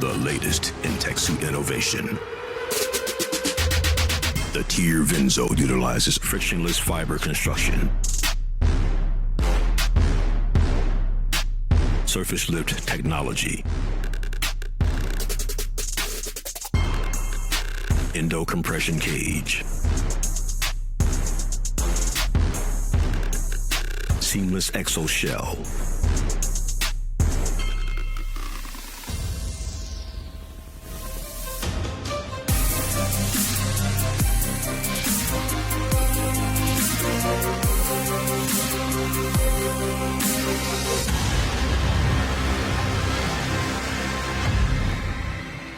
The latest in tech suit innovation. The Tier Venzo utilizes frictionless fiber construction, surface lift technology, endo compression cage, seamless exo shell,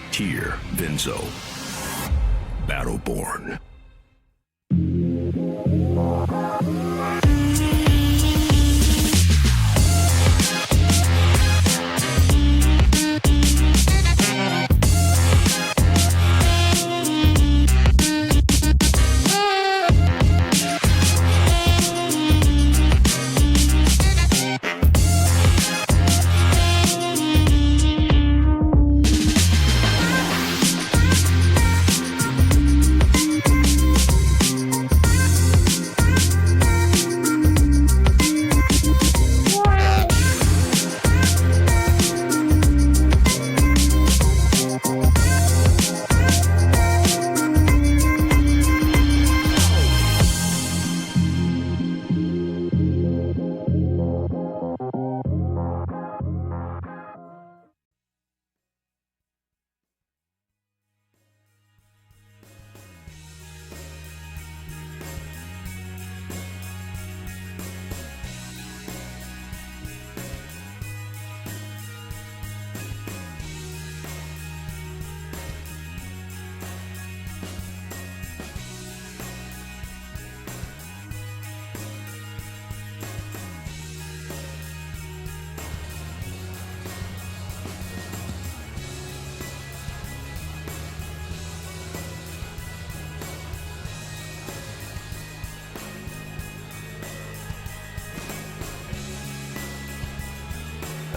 Tier Venzo, Battleborn.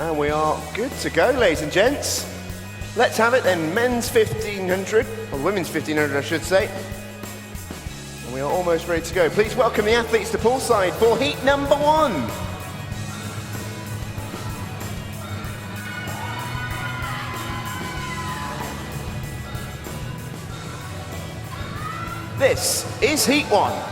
And we are good to go, ladies and gents. Let's have it then, men's 1500, or women's 1500 I should say. And we are almost ready to go. Please welcome the athletes to poolside for heat number 1. This is heat 1.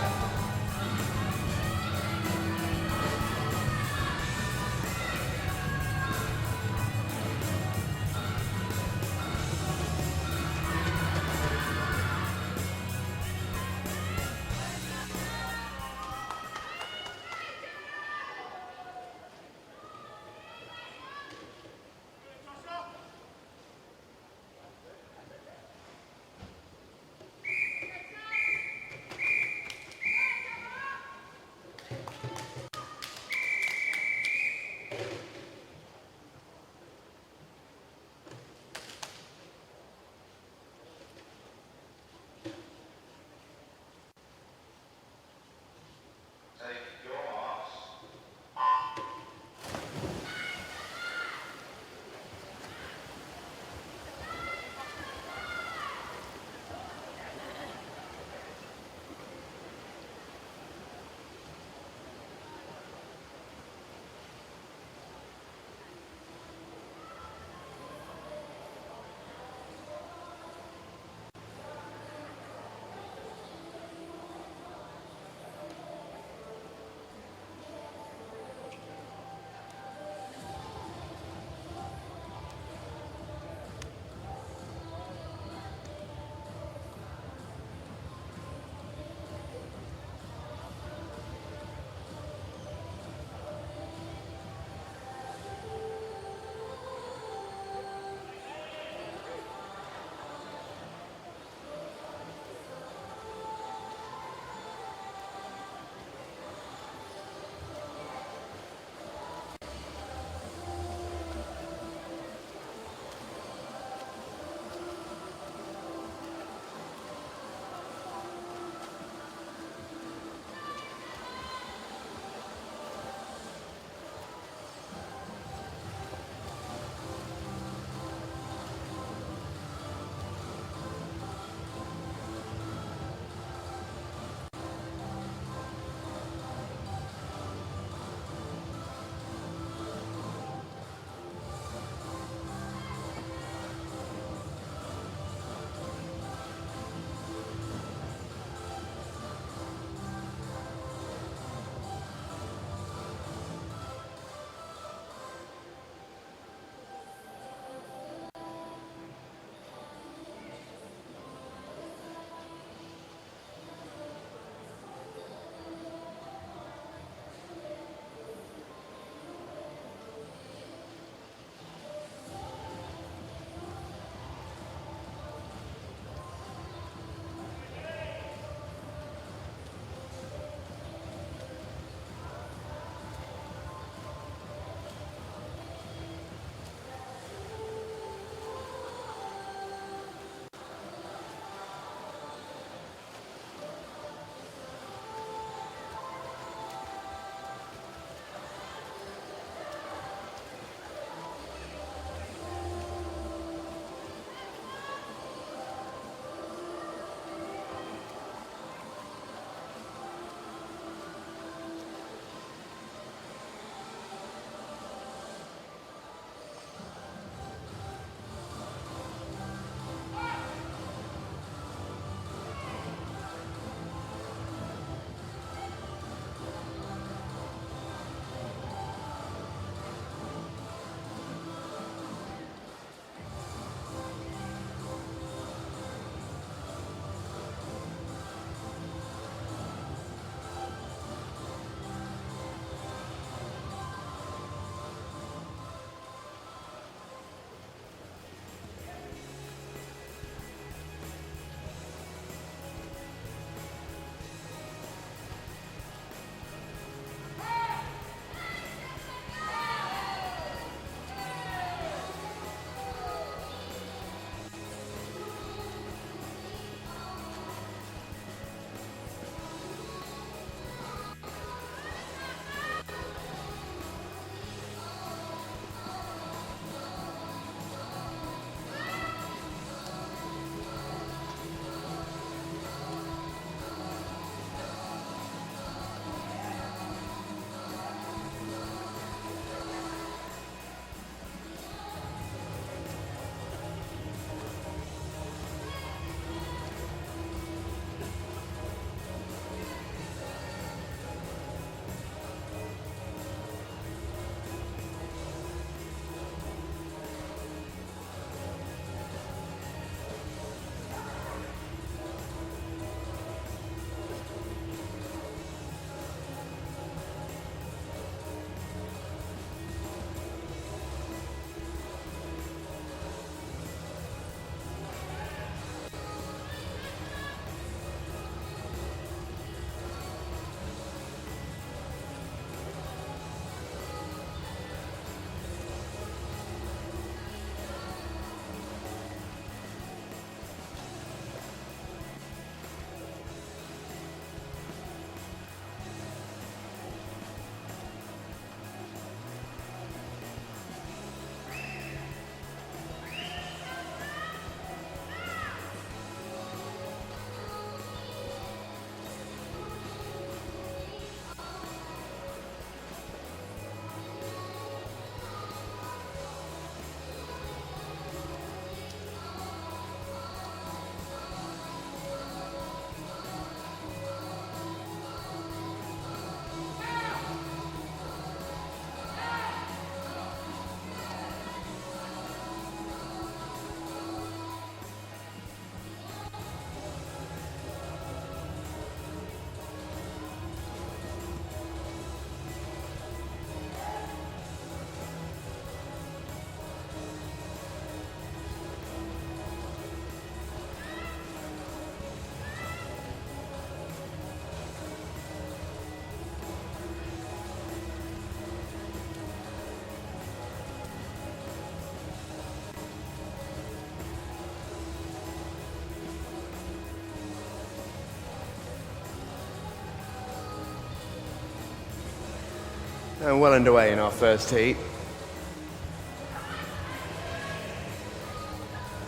And well underway in our first heat.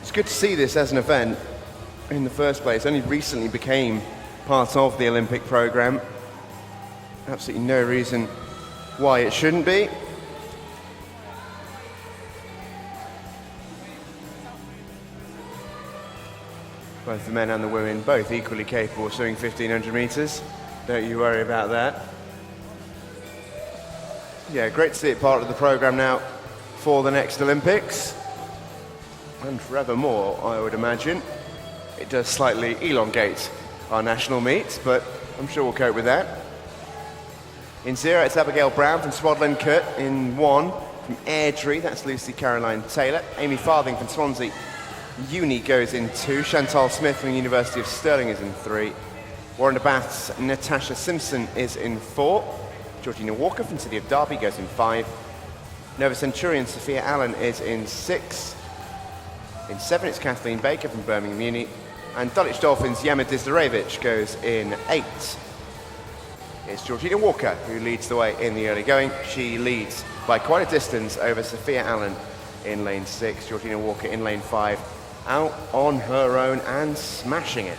It's good to see this as an event in the first place. Only recently became part of the Olympic programme. Absolutely no reason why it shouldn't be. Both the men and the women, both equally capable of swimming 1500 metres. Don't you worry about that. Yeah, great to see it part of the programme now for the next Olympics. And forevermore, I would imagine. It does slightly elongate our national meets, but I'm sure we'll cope with that. In 0, it's Abigail Brown from Swadlincote. In 1, from Airdrie, that's Lucy Caroline Taylor. Amy Farthing from Swansea Uni goes in 2. Chantal Smith from the University of Stirling is in 3. Warren de Bath's Natasha Simpson is in 4. Georgina Walker from City of Derby goes in 5. Nova Centurion Sophia Allen is in 6. In 7, it's Kathleen Baker from Birmingham Uni. And Dulwich Dolphins' Yama Dizdarevic goes in 8. It's Georgina Walker who leads the way in the early going. She leads by quite a distance over Sophia Allen in lane 6. Georgina Walker in lane 5, out on her own and smashing it.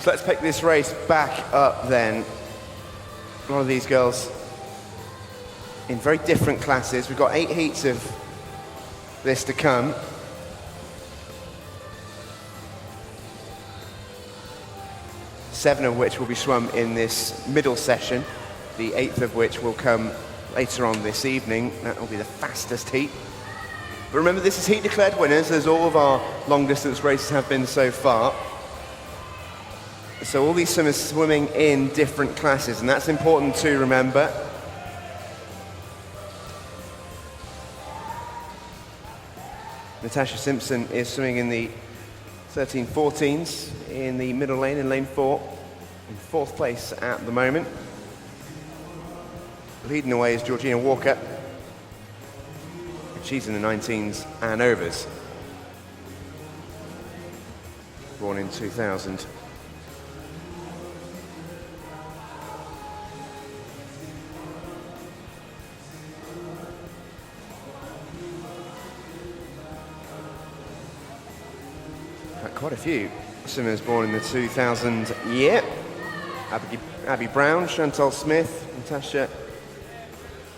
So let's pick this race back up then. A lot of these girls in very different classes. We've got 8 heats of this to come. Seven of which will be swum in this middle session, the 8th of which will come later on this evening. That will be the fastest heat. But remember, this is heat declared winners, as all of our long distance races have been so far. So all these swimmers swimming in different classes, and that's important to remember. Natasha Simpson is swimming in the 13-14s in the middle lane, in lane 4, in 4th place at the moment. Leading the way is Georgina Walker. She's in the 19s and overs. Born in 2000. Quite a few swimmers born in the 2000 year. Abby Brown, Chantal Smith, Natasha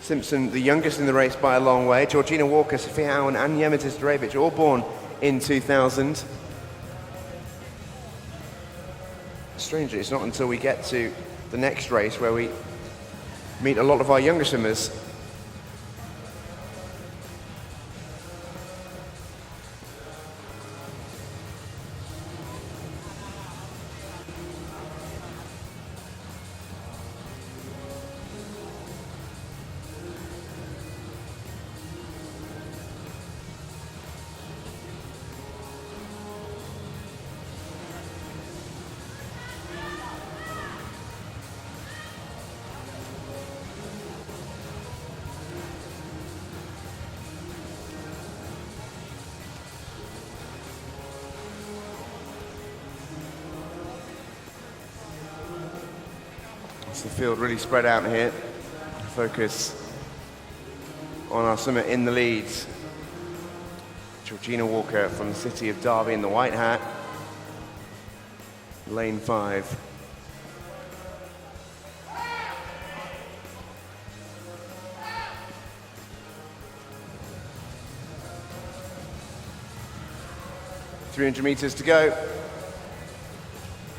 Simpson, the youngest in the race by a long way. Georgina Walker, Sophia Owen and Yemeta Zdrajevic, all born in 2000. Strangely, it's not until we get to the next race where we meet a lot of our younger swimmers. The field really spread out here. Focus on our swimmer in the lead. Georgina Walker from the city of Derby in the white hat. Lane 5. .300 meters to go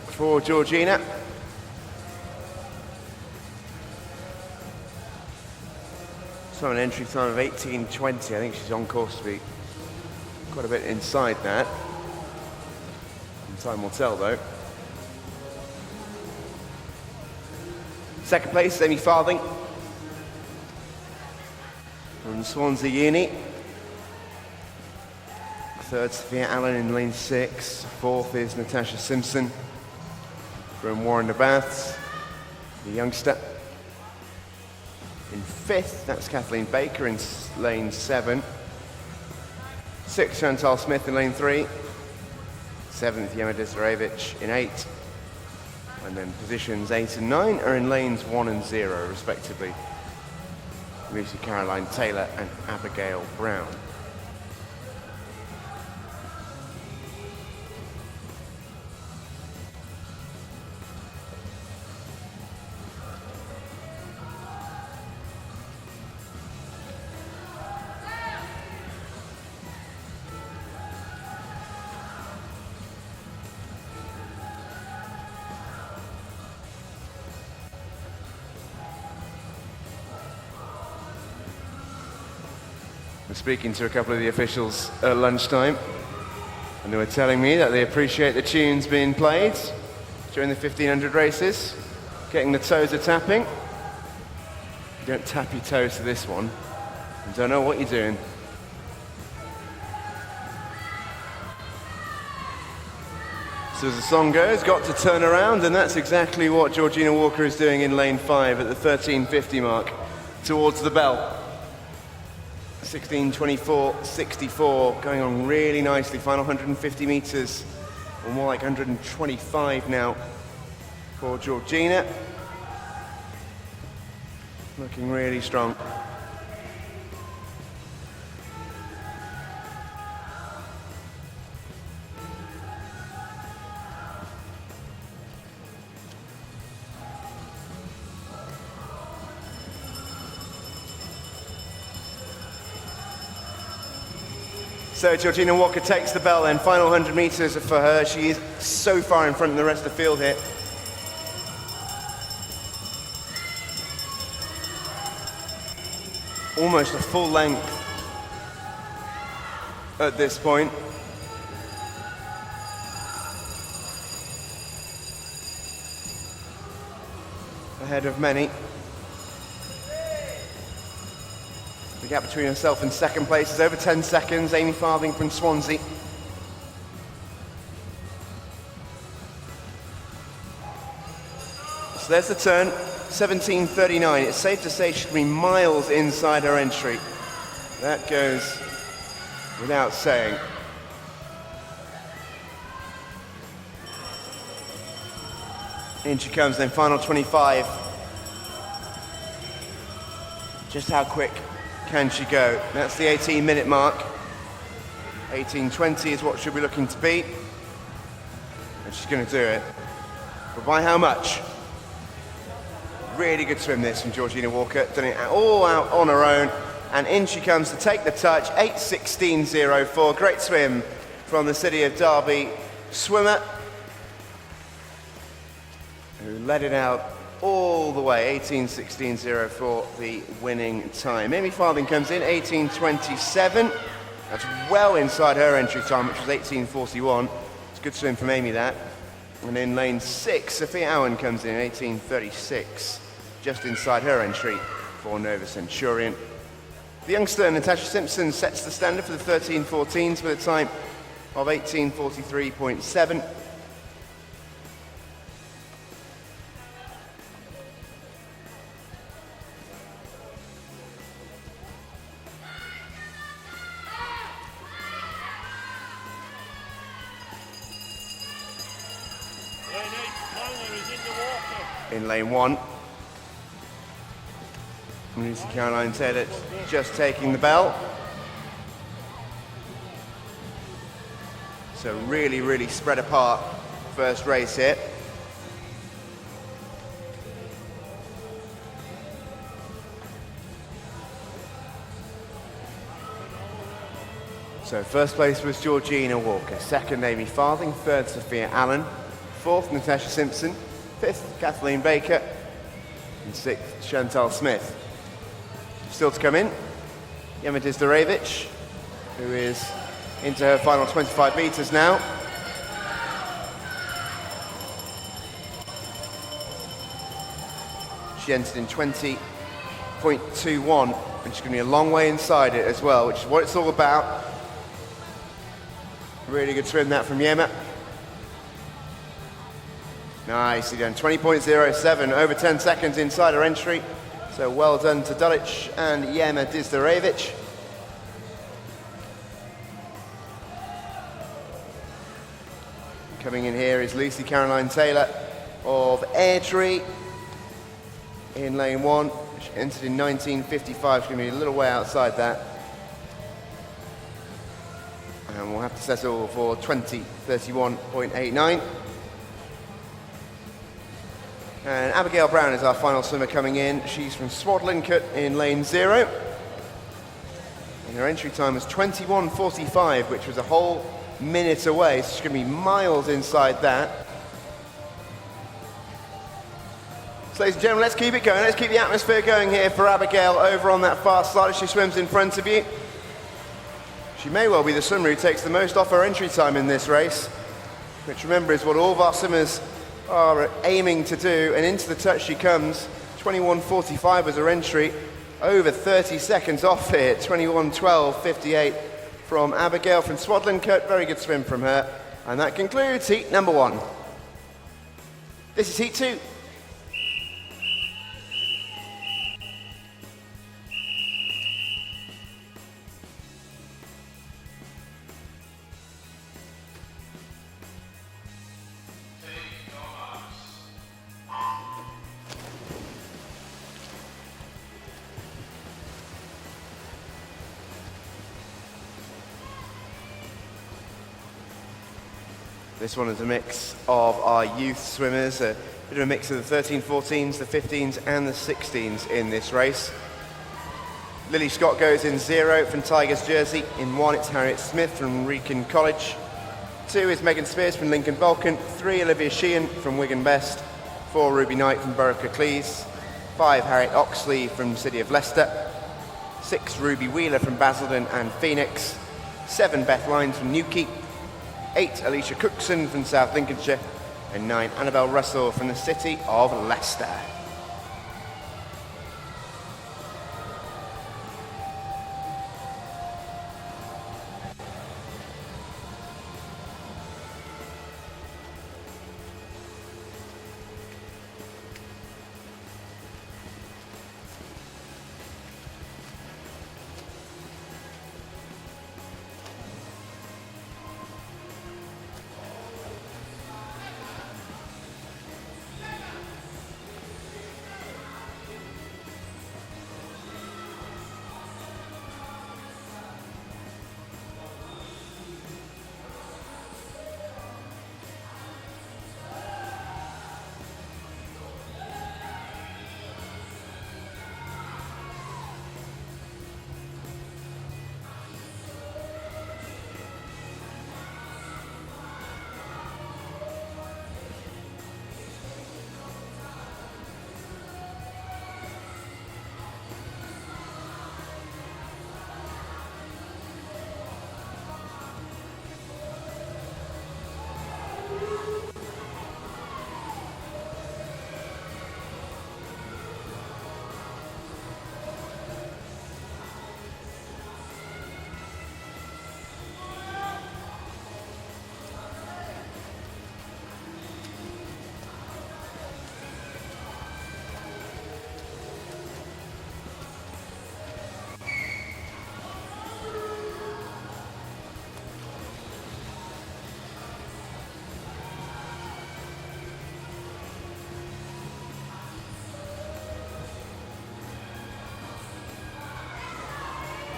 for Georgina. So an entry time of 18:20. I think she's on course to be quite a bit inside that. And time will tell, though. Second place, Amy Farthing from Swansea Uni. Third, Sophia Allen in lane 6. Fourth is Natasha Simpson from Warren the Baths, the youngster. In 5th, that's Kathleen Baker in lane 7. 6th, Chantal Smith in lane 3. 7th, Yemeta Zdrajevic in 8. And then positions 8 and 9 are in lanes 1 and 0, respectively. Lucy Caroline Taylor and Abigail Brown. I'm speaking to a couple of the officials at lunchtime, and they were telling me that they appreciate the tunes being played during the 1500 races, getting the toes a tapping. You don't tap your toes to this one, you don't know what you're doing. So as the song goes, got to turn around, and that's exactly what Georgina Walker is doing in lane 5 at the 13:50 mark towards the bell. 16:24.64, going on really nicely. Final 150 meters, or more like 125 now for Georgina. Looking really strong. So Georgina Walker takes the bell then, final 100 metres for her. She is so far in front of the rest of the field here. Almost a full length at this point. Ahead of many. The gap between herself and second place is over 10 seconds. Amy Farthing from Swansea. So there's the turn, 17:39. It's safe to say she'll be miles inside her entry. That goes without saying. In she comes then, final 25. Just how quick can she go? That's the 18-minute mark. 18:20 is what she'll be looking to beat. And she's going to do it. But by how much? Really good swim this from Georgina Walker. Done it all out on her own. And in she comes to take the touch. 8:16.04. Great swim from the City of Derby swimmer, who led it out all the way. 18:16.04, the winning time. Amy Farthing comes in, 18:27. That's well inside her entry time, which was 18:41. It's a good swim from Amy, that. And in lane 6, Sophia Owen comes in, 18:36. Just inside her entry for Nova Centurion. The youngster, Natasha Simpson, sets the standard for the 13-14s with a time of 18:43.7. In lane 1, Lucy Caroline Taylor just taking the bell. So really spread apart first race here. So first place was Georgina Walker, second Amy Farthing, third Sophia Allen, fourth Natasha Simpson, fifth Kathleen Baker, and sixth Chantal Smith. Still to come in, Yema Dizdarevich, who is into her final 25 metres now. She entered in 20.21, and she's going to be a long way inside it as well, which is what it's all about. Really good swim that from Yema. Nicely done, 20.07, over 10 seconds inside her entry. So well done to Dulwich and Yema Dizdarevich. Coming in here is Lucy Caroline Taylor of Airdrie in lane 1. She entered in 19:55, she's going to be a little way outside that. And we'll have to settle for 20:31.89. And Abigail Brown is our final swimmer coming in. She's from Swadlincote in lane 0. And her entry time was 21:45, which was a whole minute away. So she's going to be miles inside that. So ladies and gentlemen, let's keep it going. Let's keep the atmosphere going here for Abigail over on that far side as she swims in front of you. She may well be the swimmer who takes the most off her entry time in this race, which remember is what all of our swimmers are aiming to do. And into the touch she comes. 21:45 was her entry, over 30 seconds off here. 21:12.58 from Abigail from Swadlincote. Very good swim from her, and that concludes heat number 1. This is heat 2. This one is a mix of our youth swimmers, a bit of a mix of the 13-14s, the 15s and the 16s in this race. Lily Scott goes in 0 from Tigers jersey. In 1, it's Harriet Smith from Wrekin College. 2 is Megan Spears from Lincoln Vulcan. 3, Olivia Sheehan from Wigan Best. 4, Ruby Knight from Berwick Cleese. 5, Harriet Oxley from City of Leicester. 6, Ruby Wheeler from Basildon and Phoenix. 7, Beth Lyons from Newquay. 8, Alicia Cookson from South Lincolnshire. And 9, Annabelle Russell from the City of Leicester.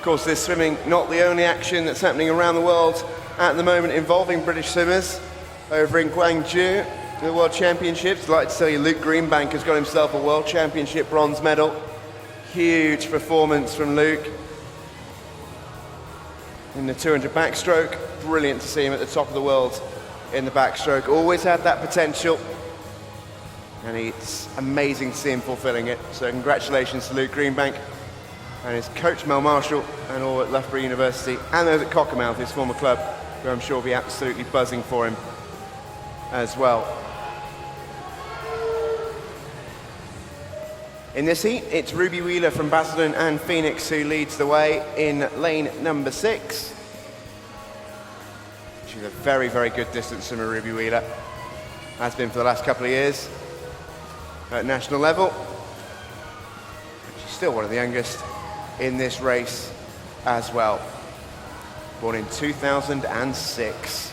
Of course, this swimming not the only action that's happening around the world at the moment involving British swimmers. Over in Gwangju, the World Championships, I'd like to tell you Luke Greenbank has got himself a World Championship bronze medal. Huge performance from Luke in the 200 backstroke. Brilliant to see him at the top of the world in the backstroke. Always had that potential, and it's amazing to see him fulfilling it. So congratulations to Luke Greenbank and his coach Mel Marshall and all at Loughborough University and those at Cockermouth, his former club, who I'm sure will be absolutely buzzing for him as well. In this heat, it's Ruby Wheeler from Basildon and Phoenix who leads the way in lane number 6. She's a very, very good distance swimmer, Ruby Wheeler. Has been for the last couple of years at national level. She's still one of the youngest in this race as well. Born in 2006.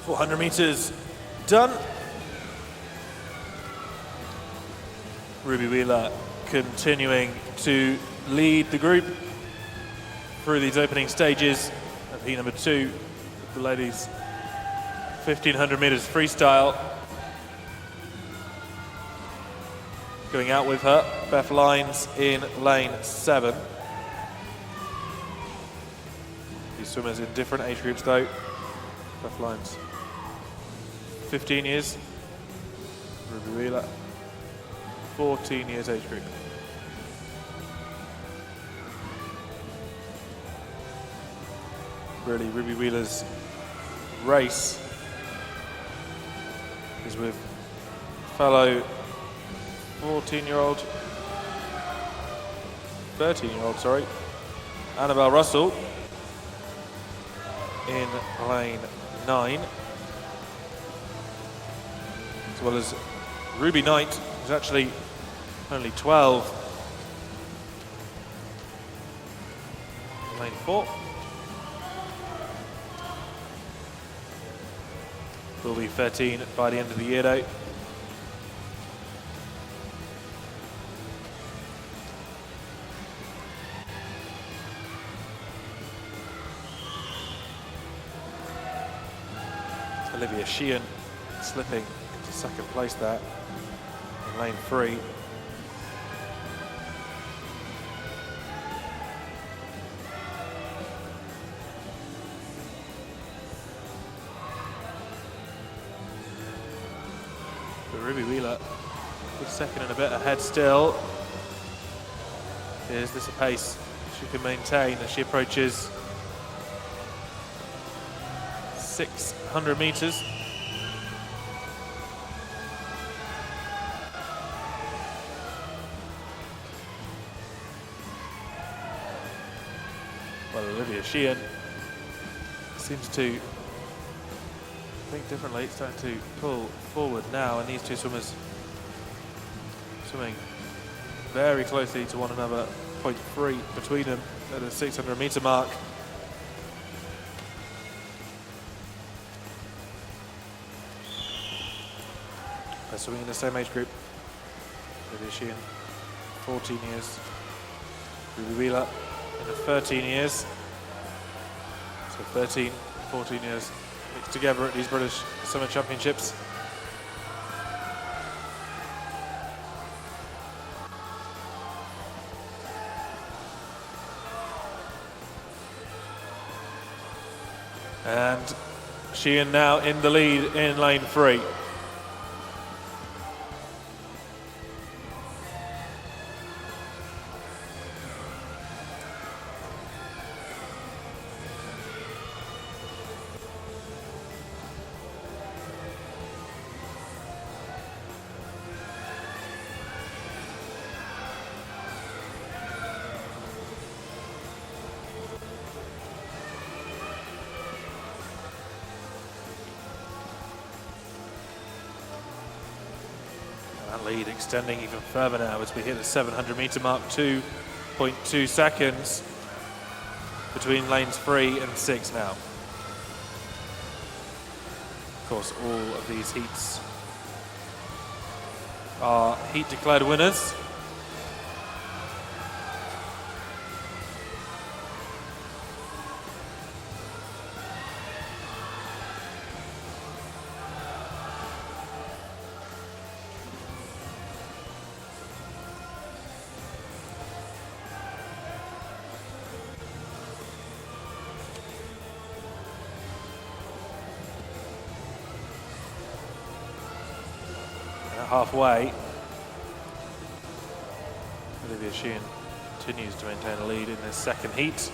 .400 meters done. Ruby Wheeler continuing to lead the group through these opening stages of heat number 2, the ladies 1500 meters freestyle. Going out with her, Beth Lyons in lane 7. These swimmers in different age groups though. Beth Lyons 15 years Ruby Wheeler, 14 years age group. Really, Ruby Wheeler's race is with fellow 13-year-old, sorry, Annabelle Russell in lane 9, as well as Ruby Knight, who's actually only 12, in lane 4. Will be 13 by the end of the year though. Olivia Sheehan slipping into second place there in lane 3. But Ruby Wheeler, good second and a bit ahead still. Is this a pace she can maintain as she approaches 600 meters? Well, Olivia Sheehan seems to think differently. It's starting to pull forward now, and these two swimmers swimming very closely to one another, 0.3 between them at the 600 meter mark. They're swimming in the same age group. Olivia Sheehan, 14 years. Ruby Wheeler in the 13 years. So 13, 14 years mixed together at these British Summer Championships. And Sheehan now in the lead in lane 3. Lead extending even further now as we hit the 700 meter mark, 2.2 seconds between lanes 3 and 6 now. Of course, all of these heats are heat declared winners. Halfway, Olivia Sheehan continues to maintain a lead in this second heat.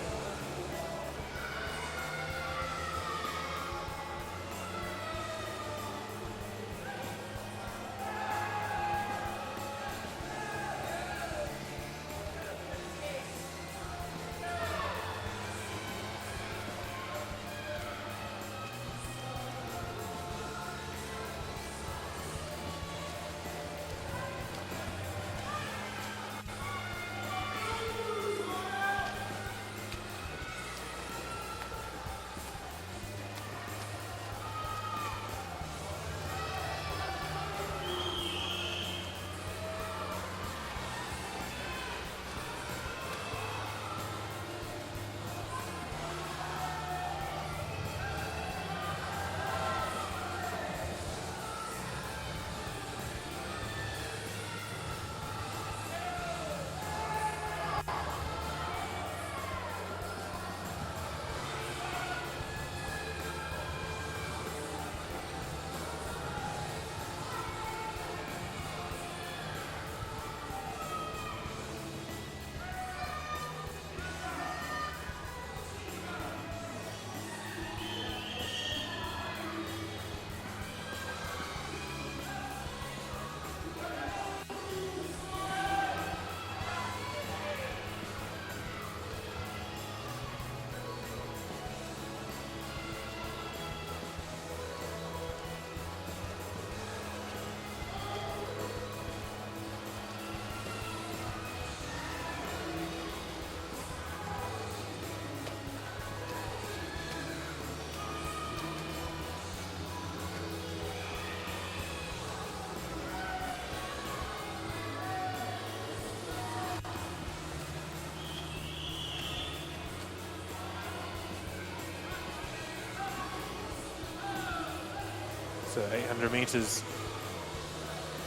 So 800 meters,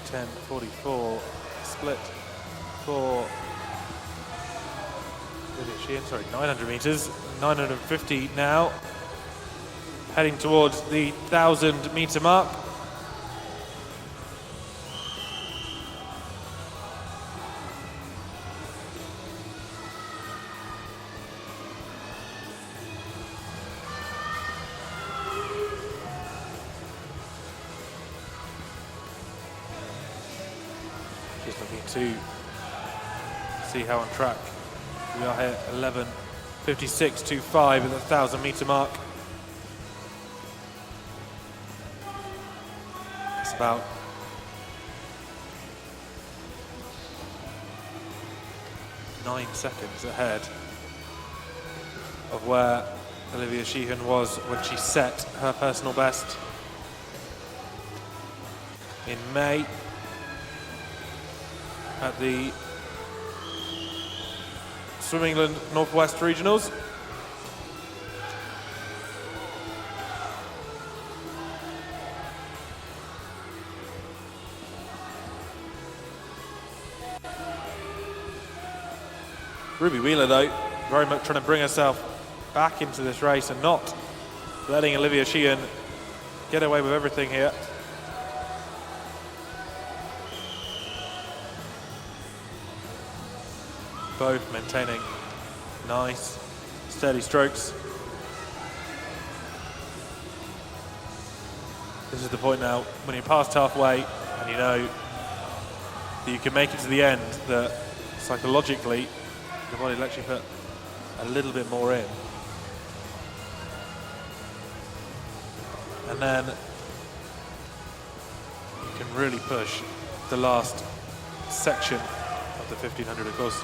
10:44 split for Olivia Sheehan. Sorry, 900 meters, 950 now, heading towards the 1,000 meter mark. Just looking to see how on track we are here. 11:56.25 at the 1,000 meter mark. It's about nine seconds ahead of where Olivia Sheehan was when she set her personal best in May at the Swim England Northwest Regionals. Ruby Wheeler, though, very much trying to bring herself back into this race and not letting Olivia Sheehan get away with everything here. Both maintaining nice, steady strokes. This is the point now when you're past halfway and you know that you can make it to the end, that psychologically the body will actually put a little bit more in. And then you can really push the last section of the 1500, of course.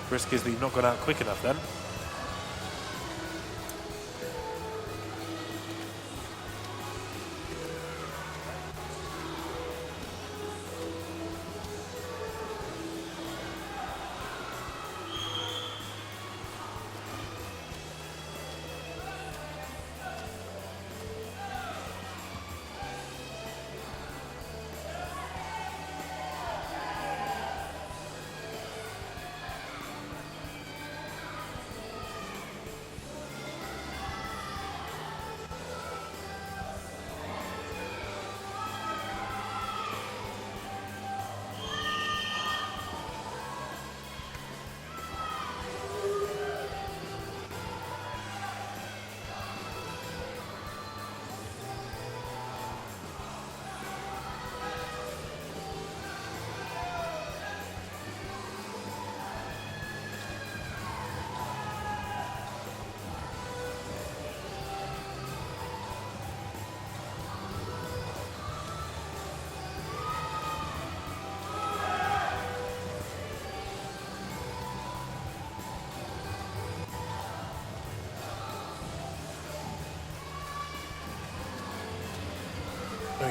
Risk is that you've not gone out quick enough then.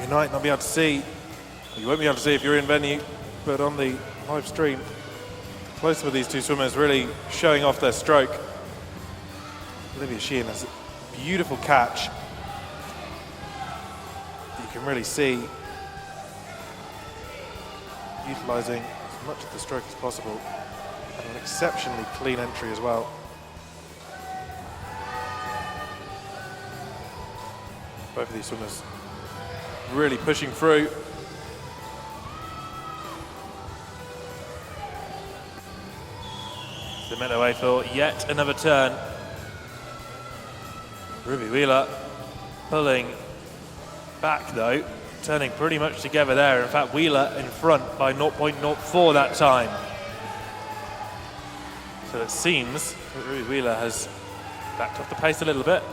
You might not be able to see, you won't be able to see if you're in venue, but on the live stream, close with these two swimmers really showing off their stroke. Olivia Sheehan has a beautiful catch. You can really see utilising as much of the stroke as possible, and an exceptionally clean entry as well. Both of these swimmers really pushing through. The minute away for yet another turn. Ruby Wheeler pulling back though, turning pretty much together there. In fact, Wheeler in front by 0.04 that time. So it seems that Ruby Wheeler has backed off the pace a little bit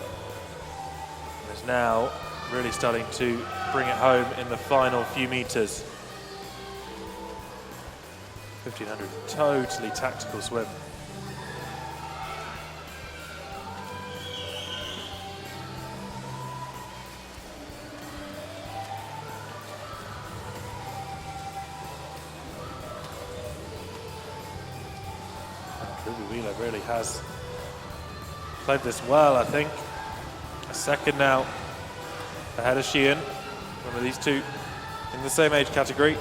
and is now really starting to bring it home in the final few meters. 1500, totally tactical swim. Ruby Wheeler really has played this well, I think. A second now ahead of Sheehan. Remember these two in the same age category,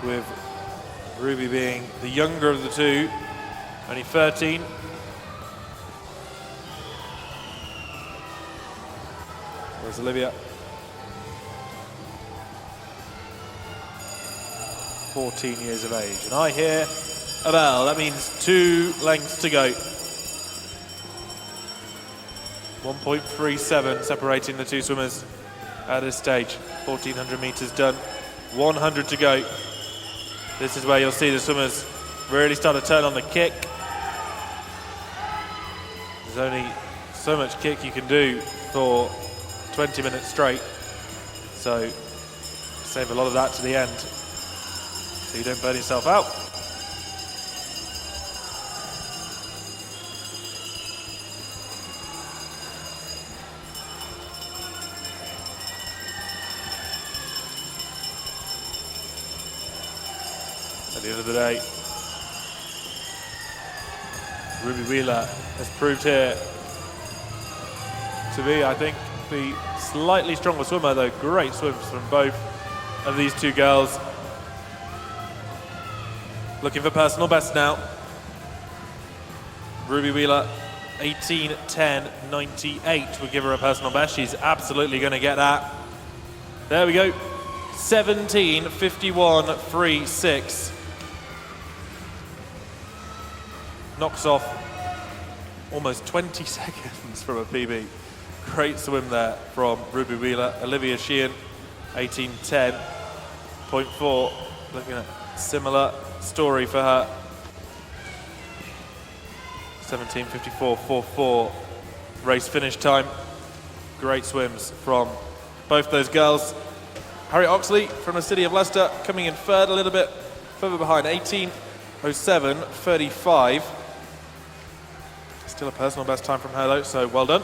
with Ruby being the younger of the two, only 13. Where's Olivia? 14 years of age. And I hear a bell. That means 2 lengths to go. 1.37 separating the two swimmers at this stage. 1,400 meters done. 100 to go. This is where you'll see the swimmers really start to turn on the kick. There's only so much kick you can do for 20 minutes straight. So save a lot of that to the end, so you don't burn yourself out. At the end of the day, Ruby Wheeler has proved here to be, I think, the slightly stronger swimmer, though. Great swims from both of these two girls. Looking for personal best now. Ruby Wheeler, 18:10.98 would give her a personal best. She's absolutely going to get that. There we go. 17:51.36. Knocks off almost 20 seconds from a PB. Great swim there from Ruby Wheeler. Olivia Sheehan, 18:10.4. Looking at a similar story for her. 17:54.44 race finish time. Great swims from both those girls. Harriet Oxley from the city of Leicester coming in third, a little bit further behind, 18:07.35. Still a personal best time from her though, so well done.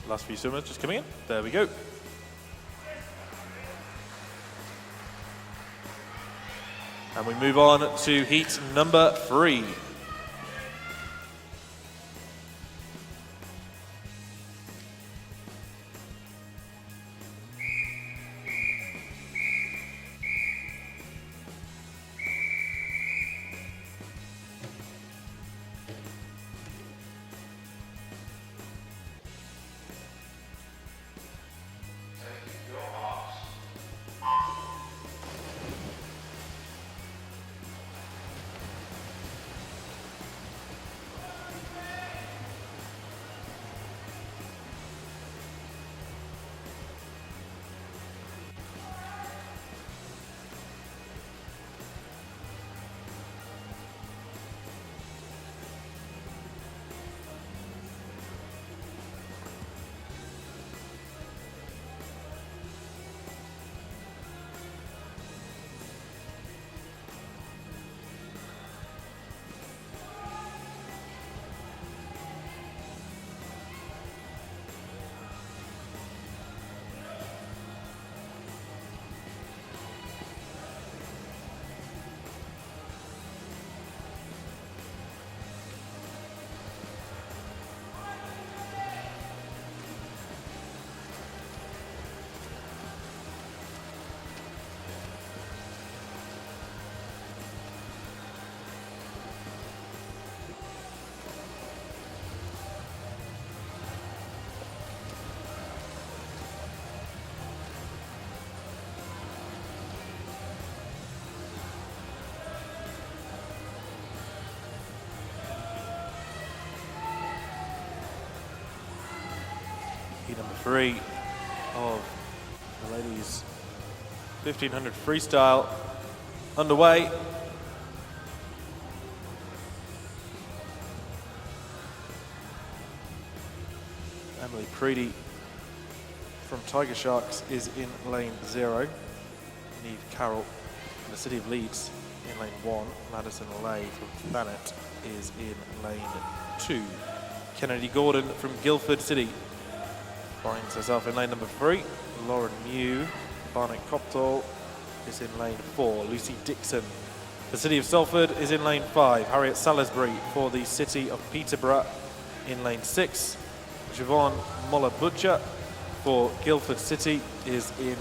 Last few swimmers just coming in. There we go. And we move on to heat number 3. Heat number 3 of the ladies' 1500 freestyle underway. Emily Preedy from Tiger Sharks is in lane 0. Neve Carroll from the city of Leeds in lane 1. Madison Lay from Thanet is in lane 2. Kennedy Gordon from Guildford City finds herself in lane number 3. Lauren Mew Barnett Copthall is in lane 4. Lucy Dixon, the City of Salford, is in lane 5. Harriet Salisbury for the City of Peterborough in lane 6. Siobhan Muller-Butcher for Guildford City is in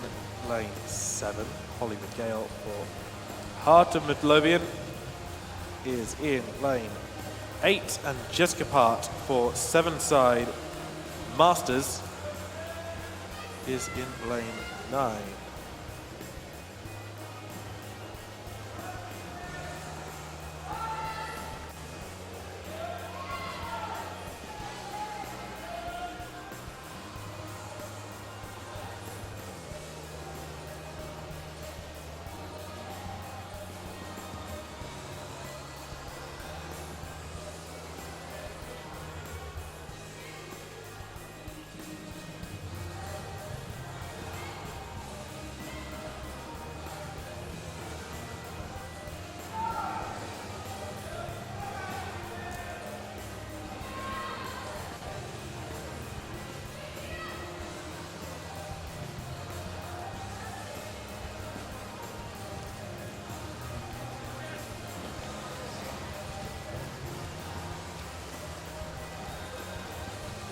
lane 7. Holly McGale for Heart of Midlothian is in lane 8. And Jessica Part for Sevenside Masters is in lane 9.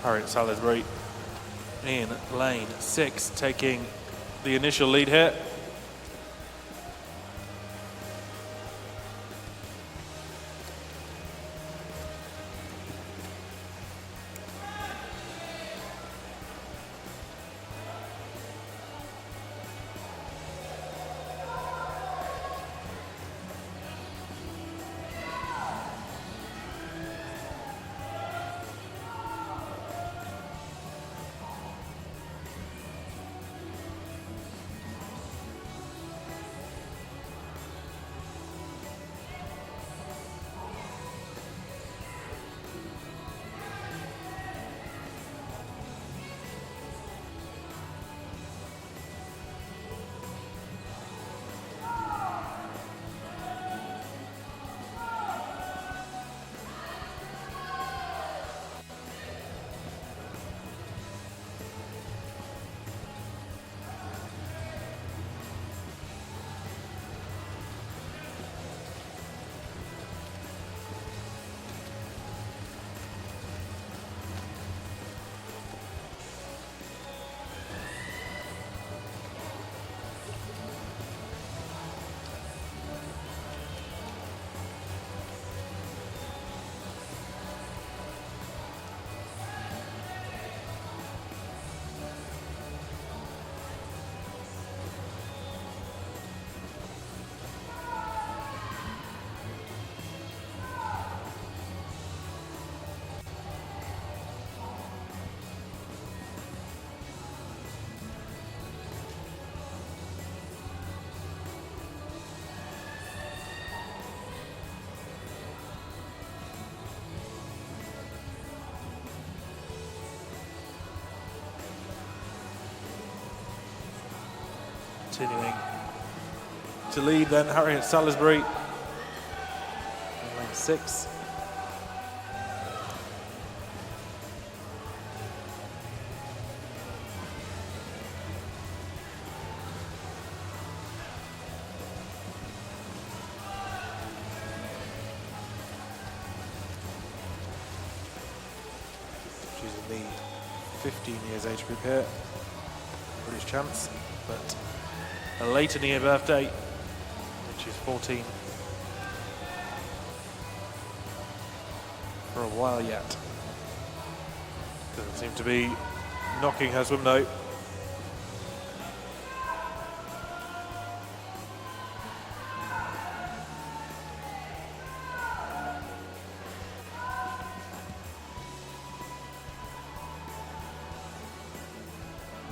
Harriet Salisbury in lane 6, taking the initial lead here. Continuing to lead then, Harriet Salisbury in lane 6. She's in the 15 years age group here. British chance, but a late in the year birthday, which is 14 for a while yet. Doesn't seem to be knocking her swim note.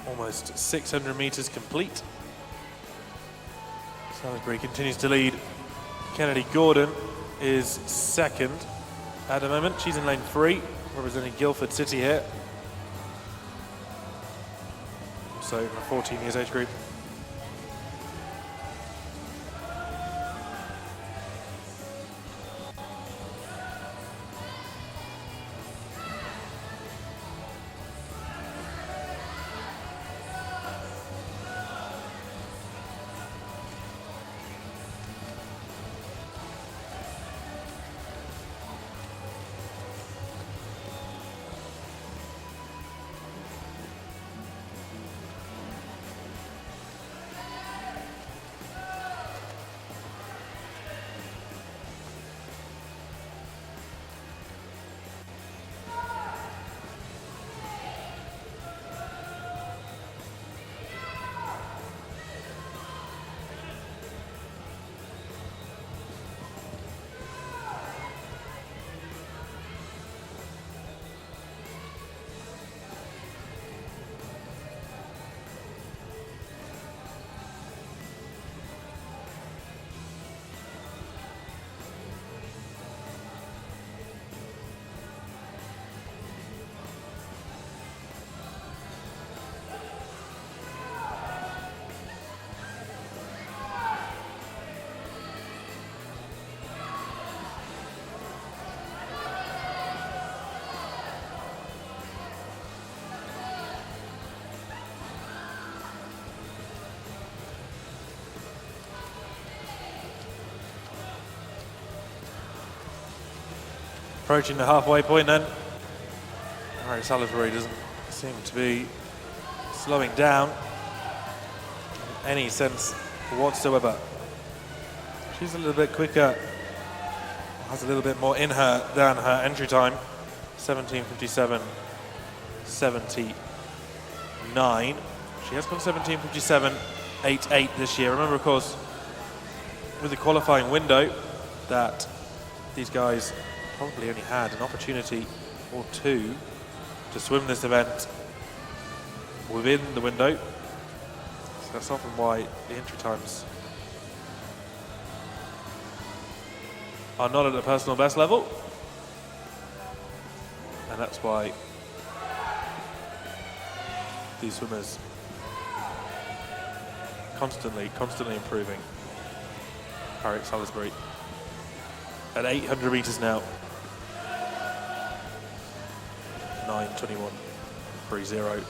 Almost 600 meters complete. Salisbury continues to lead. Kennedy Gordon is second at the moment. She's in lane 3, representing Guildford City here. Also in the 14 years age group. approaching the halfway point then. Harriet Salisbury doesn't seem to be slowing down in any sense whatsoever. She's a little bit quicker, has a little bit more in her than her entry time. 17:57.79. She has gone 17:57.88 this year. Remember, of course, with the qualifying window, that these guys probably only had an opportunity or two to swim this event within the window. So that's often why the entry times are not at a personal best level. And that's why these swimmers constantly improving. Harriet Salisbury at 800 meters now. 9:21.30.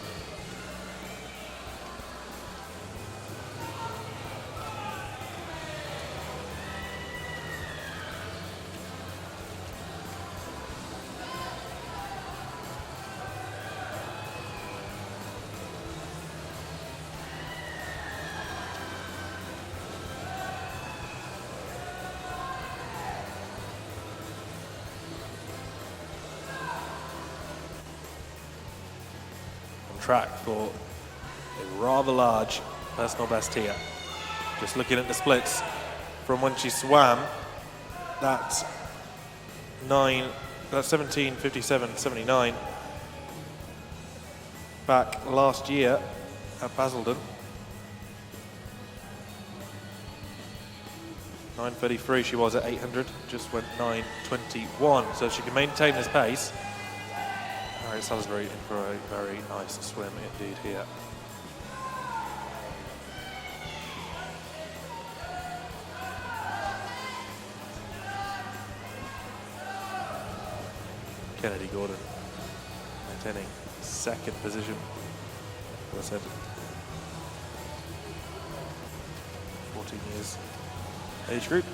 Track for a rather large personal best here. Just looking at the splits from when she swam, that's 17:57.79 back last year at Basildon. 9:33 she was at 800, just went 9:21. So if she can maintain this pace, Harriet Salisbury in for a very nice swim indeed here. Kennedy Gordon maintaining second position, as I said, 14 years age group.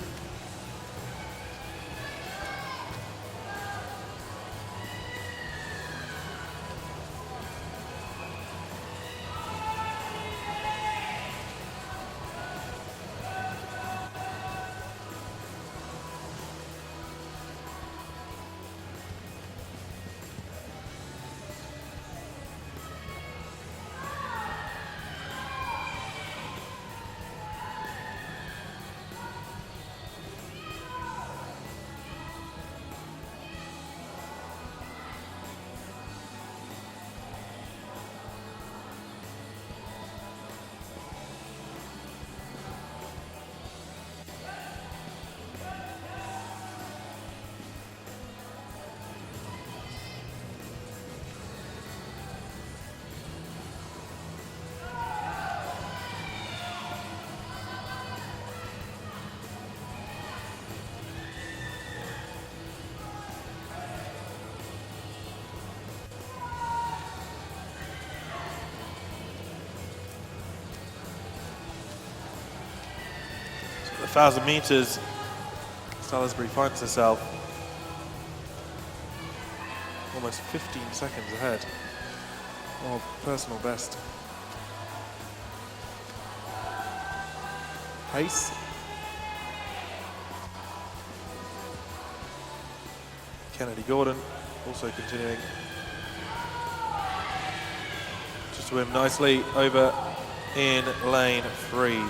The 1,000 meters, Salisbury finds herself almost 15 seconds ahead of personal best pace. Kennedy Gordon also continuing to swim nicely over in lane 3.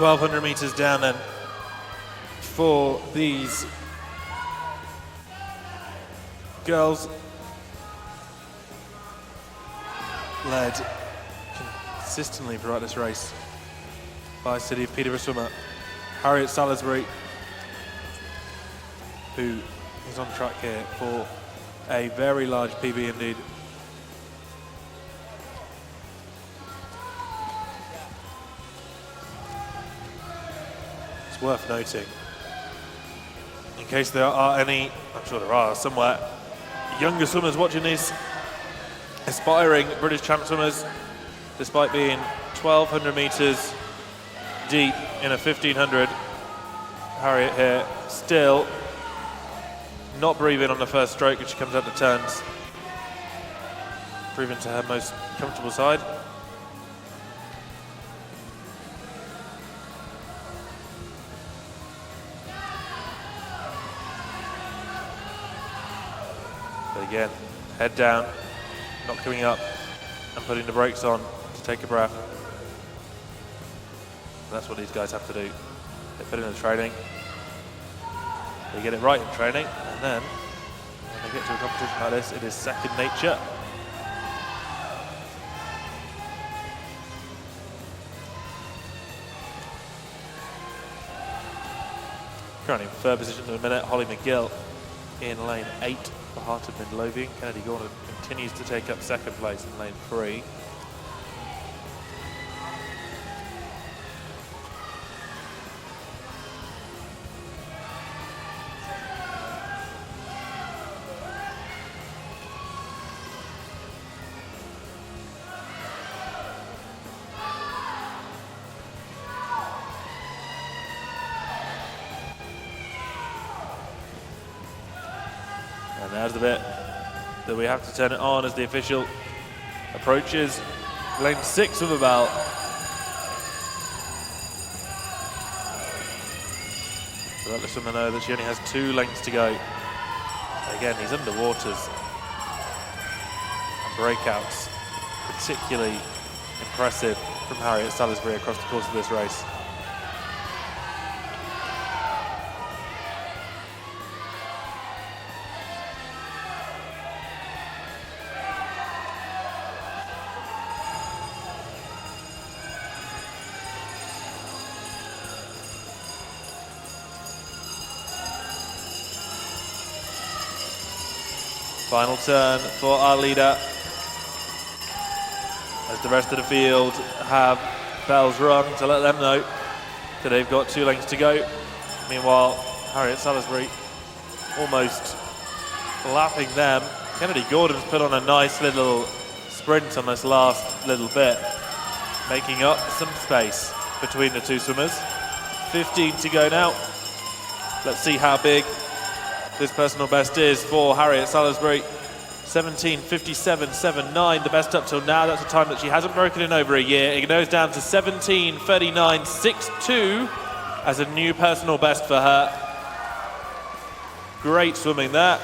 1,200 meters down then for these girls, led consistently throughout this race by City of Peterborough swimmer Harriet Salisbury, who is on track here for a very large PB indeed. It's worth noting, in case there are any, I'm sure there are somewhere, younger swimmers watching these, aspiring British champ swimmers, despite being 1,200 meters deep in a 1,500. Harriet here still not breathing on the first stroke as she comes out the turns, proving to her most comfortable side. But again, head down, not coming up and putting the brakes on to take a breath. That's what these guys have to do. They put in the training, they get it right in training, and then when they get to a competition like this, it is second nature. Currently in third position at the minute, Holly McGill in lane 8 for Heart of Midlothian. Kennedy Gordon continues to take up second place in lane 3. And there's the bit that we have to turn it on as the official approaches lane 6 of the bell. So that lets them know that she only has 2 lengths to go. Again, these underwaters and breakouts, particularly impressive from Harriet Salisbury across the course of this race. Final turn for our leader, as the rest of the field have bells rung to let them know that they've got 2 lengths to go. Meanwhile, Harriet Salisbury almost lapping them. Kennedy Gordon's put on a nice little sprint on this last little bit, making up some space between the 2 swimmers. 15 to go now. Let's see how big this personal best is for Harriet Salisbury. 17:57.79, the best up till now. That's a time that she hasn't broken in over a year. It goes down to 17:39.62 as a new personal best for her. Great swimming there.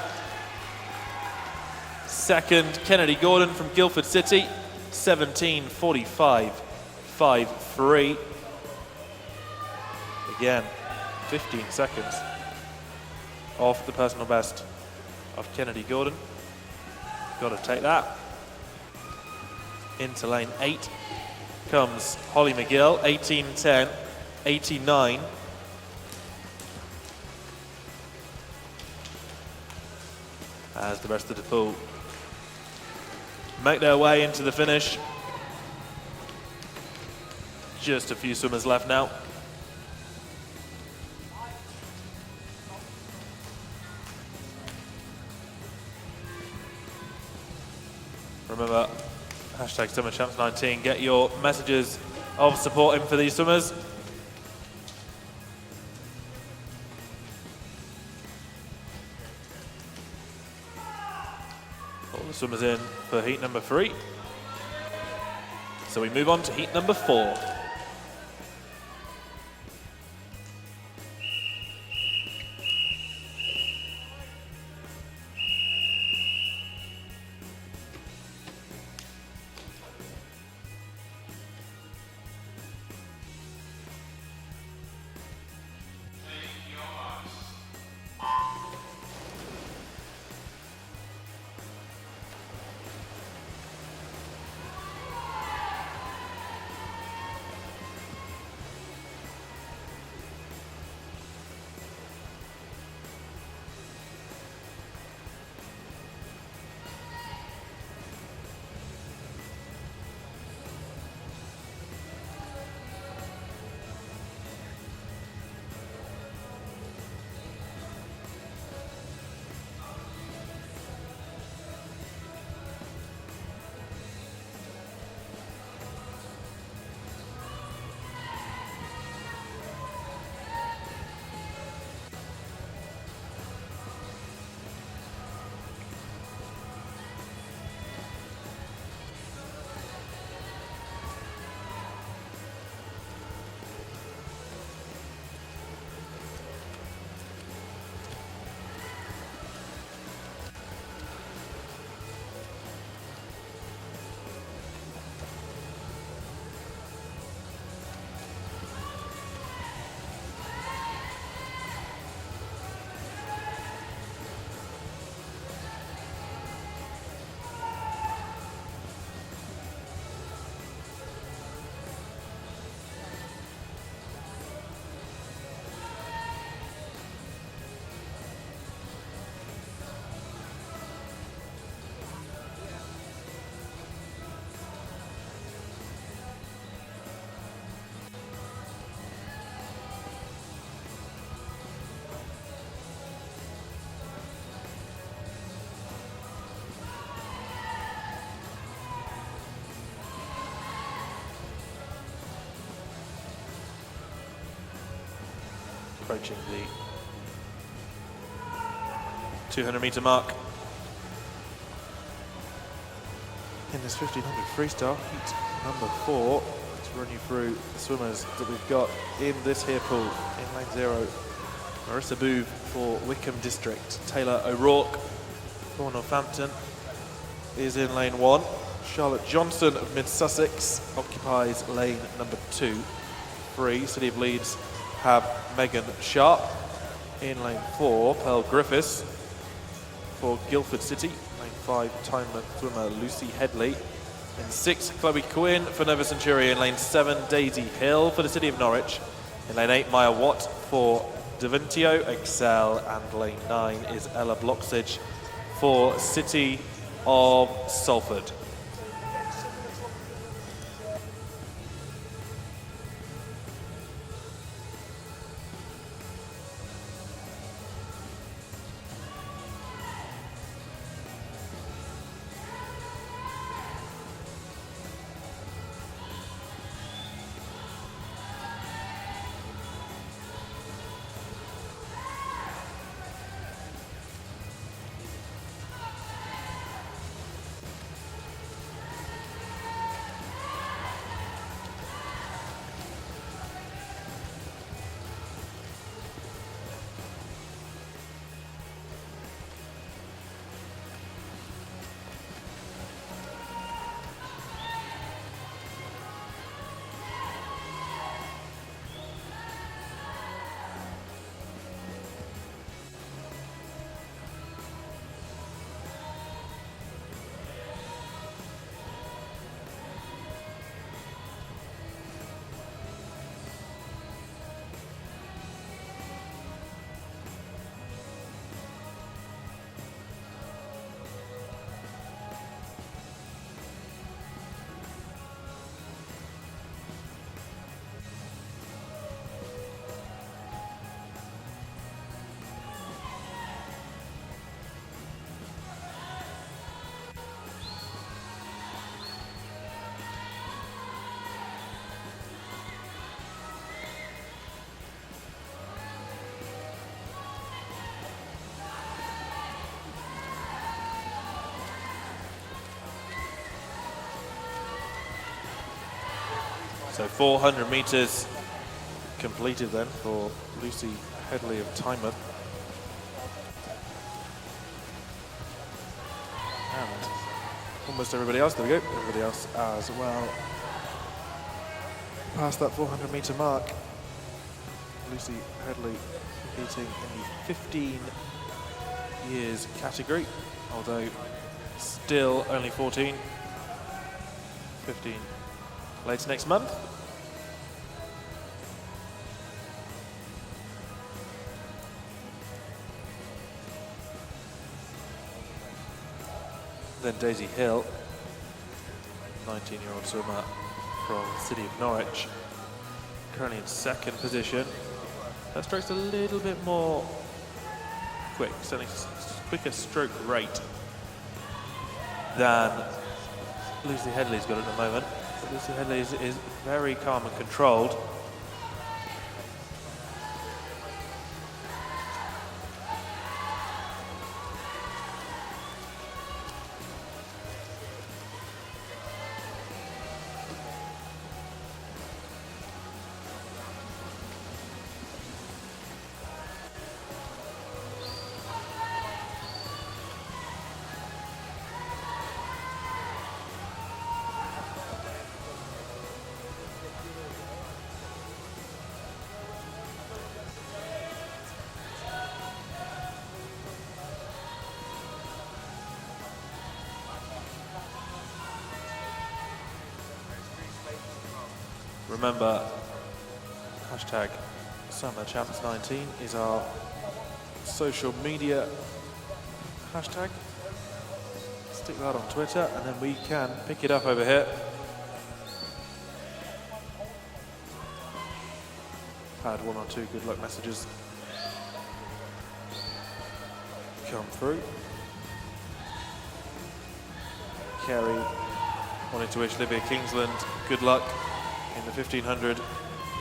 Second, Kennedy Gordon from Guildford City, 17:45.53. Again, 15 seconds off the personal best of Kennedy Gordon. Got to take that. Into lane 8 comes Holly McGill, 18:10.89. As the rest of the pool make their way into the finish. Just a few swimmers left now. Remember, hashtag SummerChamps19, get your messages of support in for these swimmers. All the swimmers in for heat number 3. So we move on to heat number 4. approaching the 200-meter mark in this 1500 freestyle, heat number 4. Let's run you through the swimmers that we've got in this here pool. In lane 0, Marissa Booth for Wickham District. Taylor O'Rourke for Northampton is in lane 1. Charlotte Johnson of Mid-Sussex occupies lane number 2. 3, City of Leeds have Megan Sharp. In lane 4, Pearl Griffiths for Guildford City. Lane 5, Tyman swimmer Lucy Headley. In 6, Chloe Quinn for Nova Century. In lane 7, Daisy Hill for the City of Norwich. In lane 8, Maya Watt for Daventio Excel. And lane 9 is Ella Bloxage for City of Salford. So 400 metres completed then for Lucy Headley of Tyman. And almost everybody else, there we go, everybody else as well. Past that 400 metre mark. Lucy Headley competing in the 15 years category, although still only 14. 15 later next month. Then Daisy Hill, 19-year-old swimmer from the City of Norwich, currently in 2nd position. Her stroke's a little bit more quick, certainly quicker stroke rate than Lucy Headley's got at the moment. But Lucy Headley is very calm and controlled. Remember, hashtag SummerChamps19 is our social media hashtag. Stick that on Twitter and then we can pick it up over here. Had 1 or 2 good luck messages come through. Kerry wanting to wish Livia Kingsland good luck in the 1500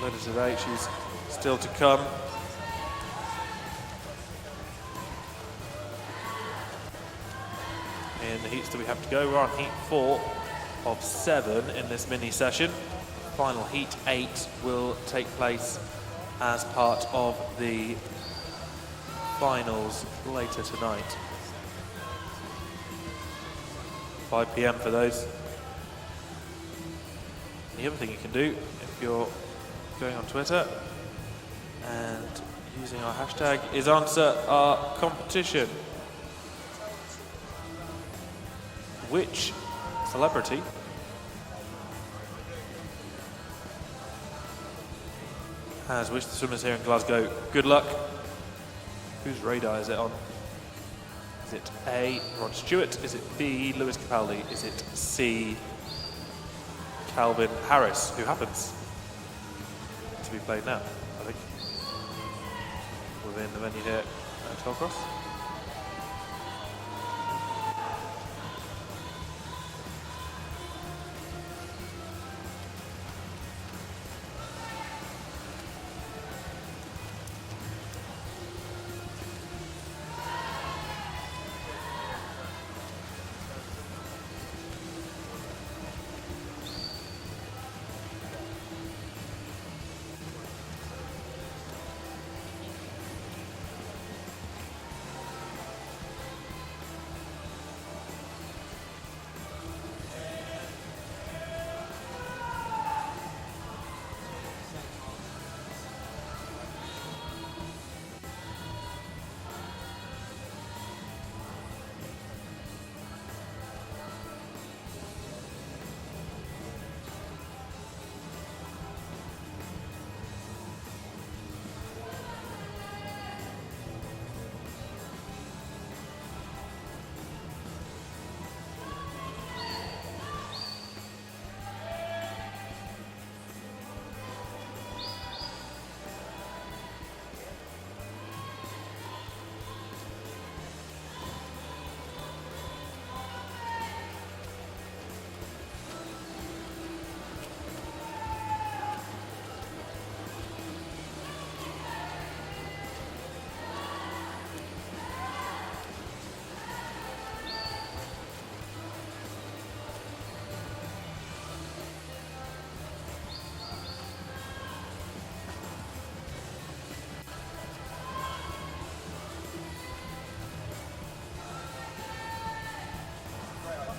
later today. She's still to come. in the heats that we have to go. We're on heat 4 of 7 in this mini session. Final heat 8 will take place as part of the finals later tonight. 5 p.m. for those. The other thing you can do, if you're going on Twitter and using our hashtag, is answer our competition. Which celebrity has wished the swimmers here in Glasgow good luck? Whose radar is it on? Is it A, Rod Stewart? Is it B, Lewis Capaldi? Is it C, Calvin Harris, who happens to be played now, I think, within the venue here at Tollcross?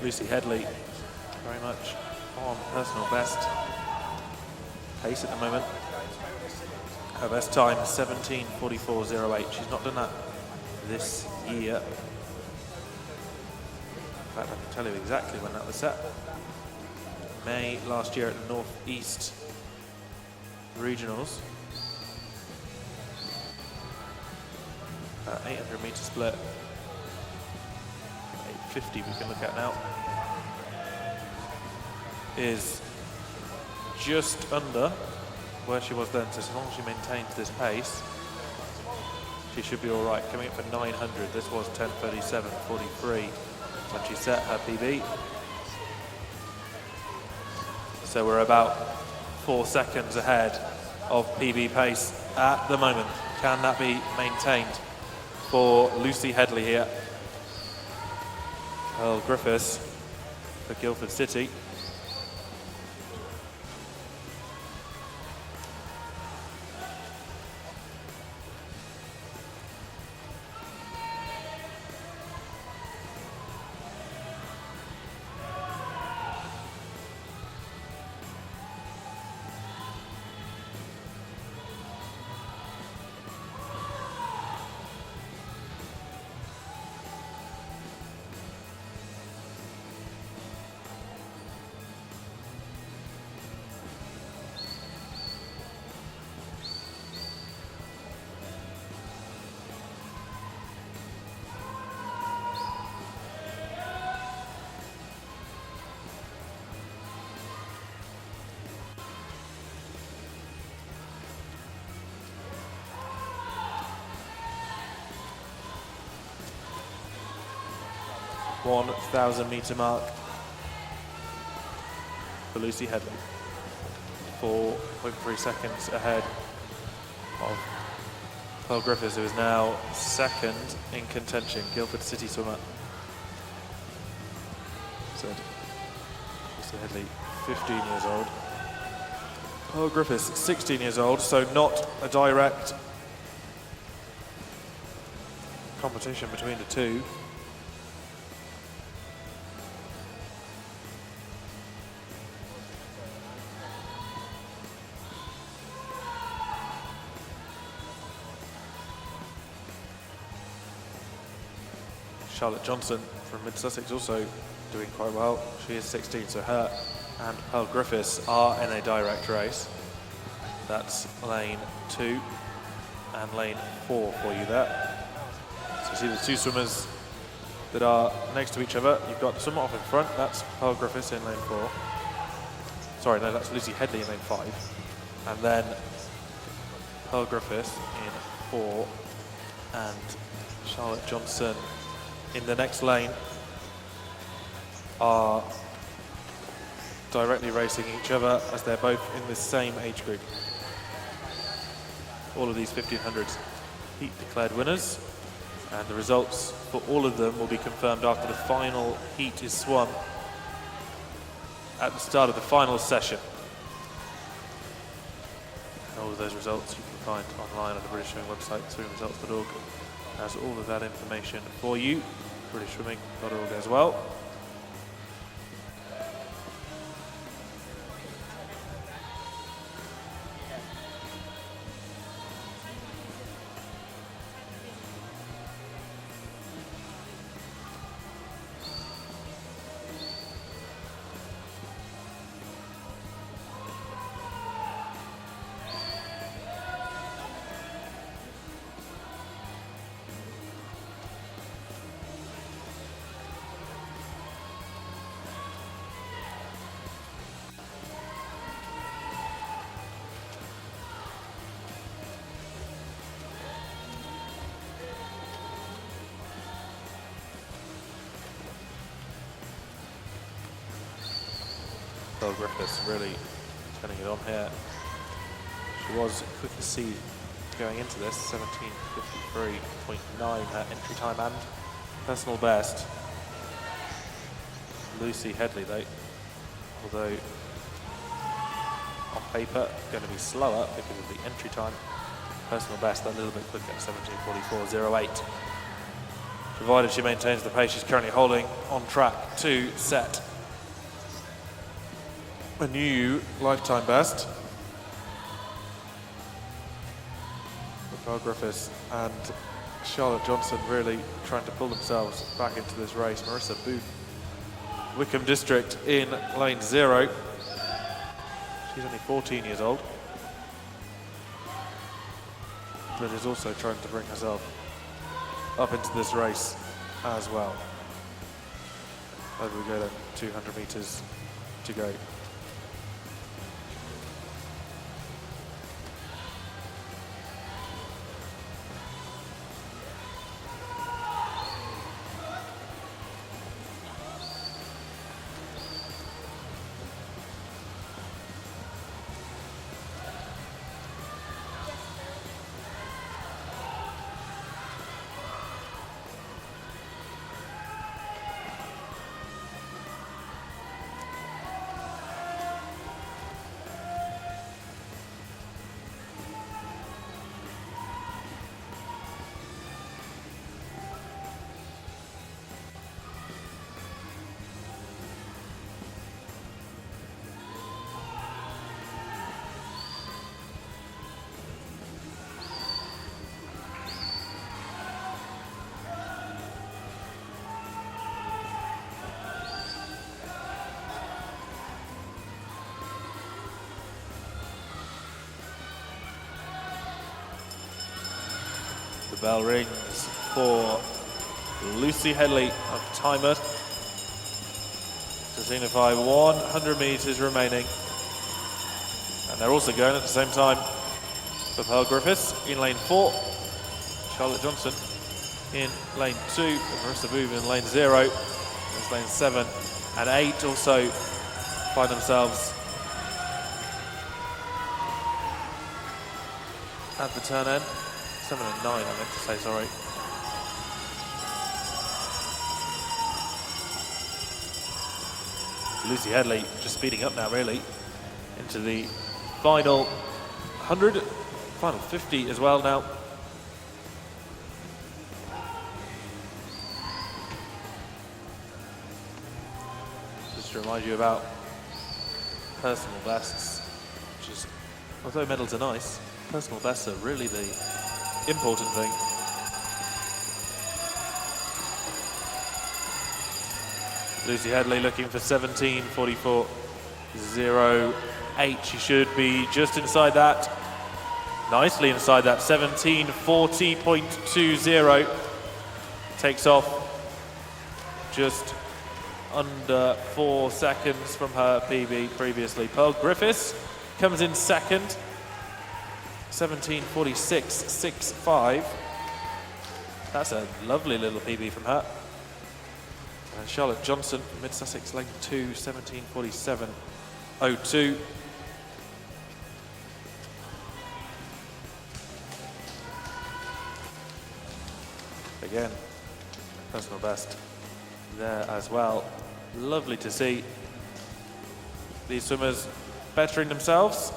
Lucy Headley very much on personal best pace at the moment. Her best time 17:44.08. She's not done that this year. In fact, I can tell you exactly when that was set. May last year at the North East Regionals. 800 meter split. 850 we can look at now. Is just under where she was then, so as long as she maintains this pace, she should be all right. Coming up for 900, this was 10:37.43 when she set her PB. So we're about 4 seconds ahead of PB pace at the moment. Can that be maintained for Lucy Headley here? Earl Griffiths for Guildford City. .1,000 meter mark for Lucy Headley. 4.3 seconds ahead of Pearl Griffiths, who is now second in contention, Guildford City swimmer. said Lucy Headley, 15 years old. Pearl Griffiths, 16 years old, so not a direct competition between the two. Charlotte Johnson from Mid-Sussex also doing quite well. She is 16, so her and Pearl Griffiths are in a direct race. That's lane 2 and lane 4 for you there. So you see the two swimmers that are next to each other. You've got the swimmer off in front, that's Pearl Griffiths in lane 4. Sorry, no, that's Lucy Headley in lane 5. And then Pearl Griffiths in 4 and Charlotte Johnson in the next lane are directly racing each other as they're both in the same age group. All of these 1500s heat declared winners, and the results for all of them will be confirmed after the final heat is swum at the start of the final session. And all of those results you can find online on the British Swimming website, swimmingresults.org. Has all of that information for you, britishswimming.org as well. Pearl Griffiths really turning it on here. She was quickest seed going into this, 17:53.9 her entry time and personal best. Lucy Headley though, although on paper going to be slower because of the entry time, personal best that little bit quicker, 17:44.08. Provided she maintains the pace she's currently holding, on track to set a new lifetime best. Pearl Griffiths and Charlotte Johnson really trying to pull themselves back into this race. Marissa Booth, Wickham District in lane 0. She's only 14 years old, but is also trying to bring herself up into this race as well. Over we go then, 200 meters to go. The bell rings for Lucy Headley of Tynemouth to signify 100 metres remaining. And they're also going at the same time for Pearl Griffiths in lane 4, Charlotte Johnson in lane 2, and Marissa Booth in lane 0. That's lane 7 and 8 also find themselves at the turn end. 7 and 9, I meant to say, sorry. Lucy Headley just speeding up now, really, into the final 100, final 50 as well now. Just to remind you about personal bests, which is, although medals are nice, personal bests are really the important thing. Lucy Headley looking for 17:44.08. She should be just inside that, nicely inside that, 17:40.20. Takes off just under 4 seconds from her PB previously. Pearl Griffiths comes in second, 17:46.65. That's a lovely little PB from her. And Charlotte Johnson, Mid-Sussex, lane 2, 17:47.02. Again, personal best there as well. Lovely to see these swimmers bettering themselves.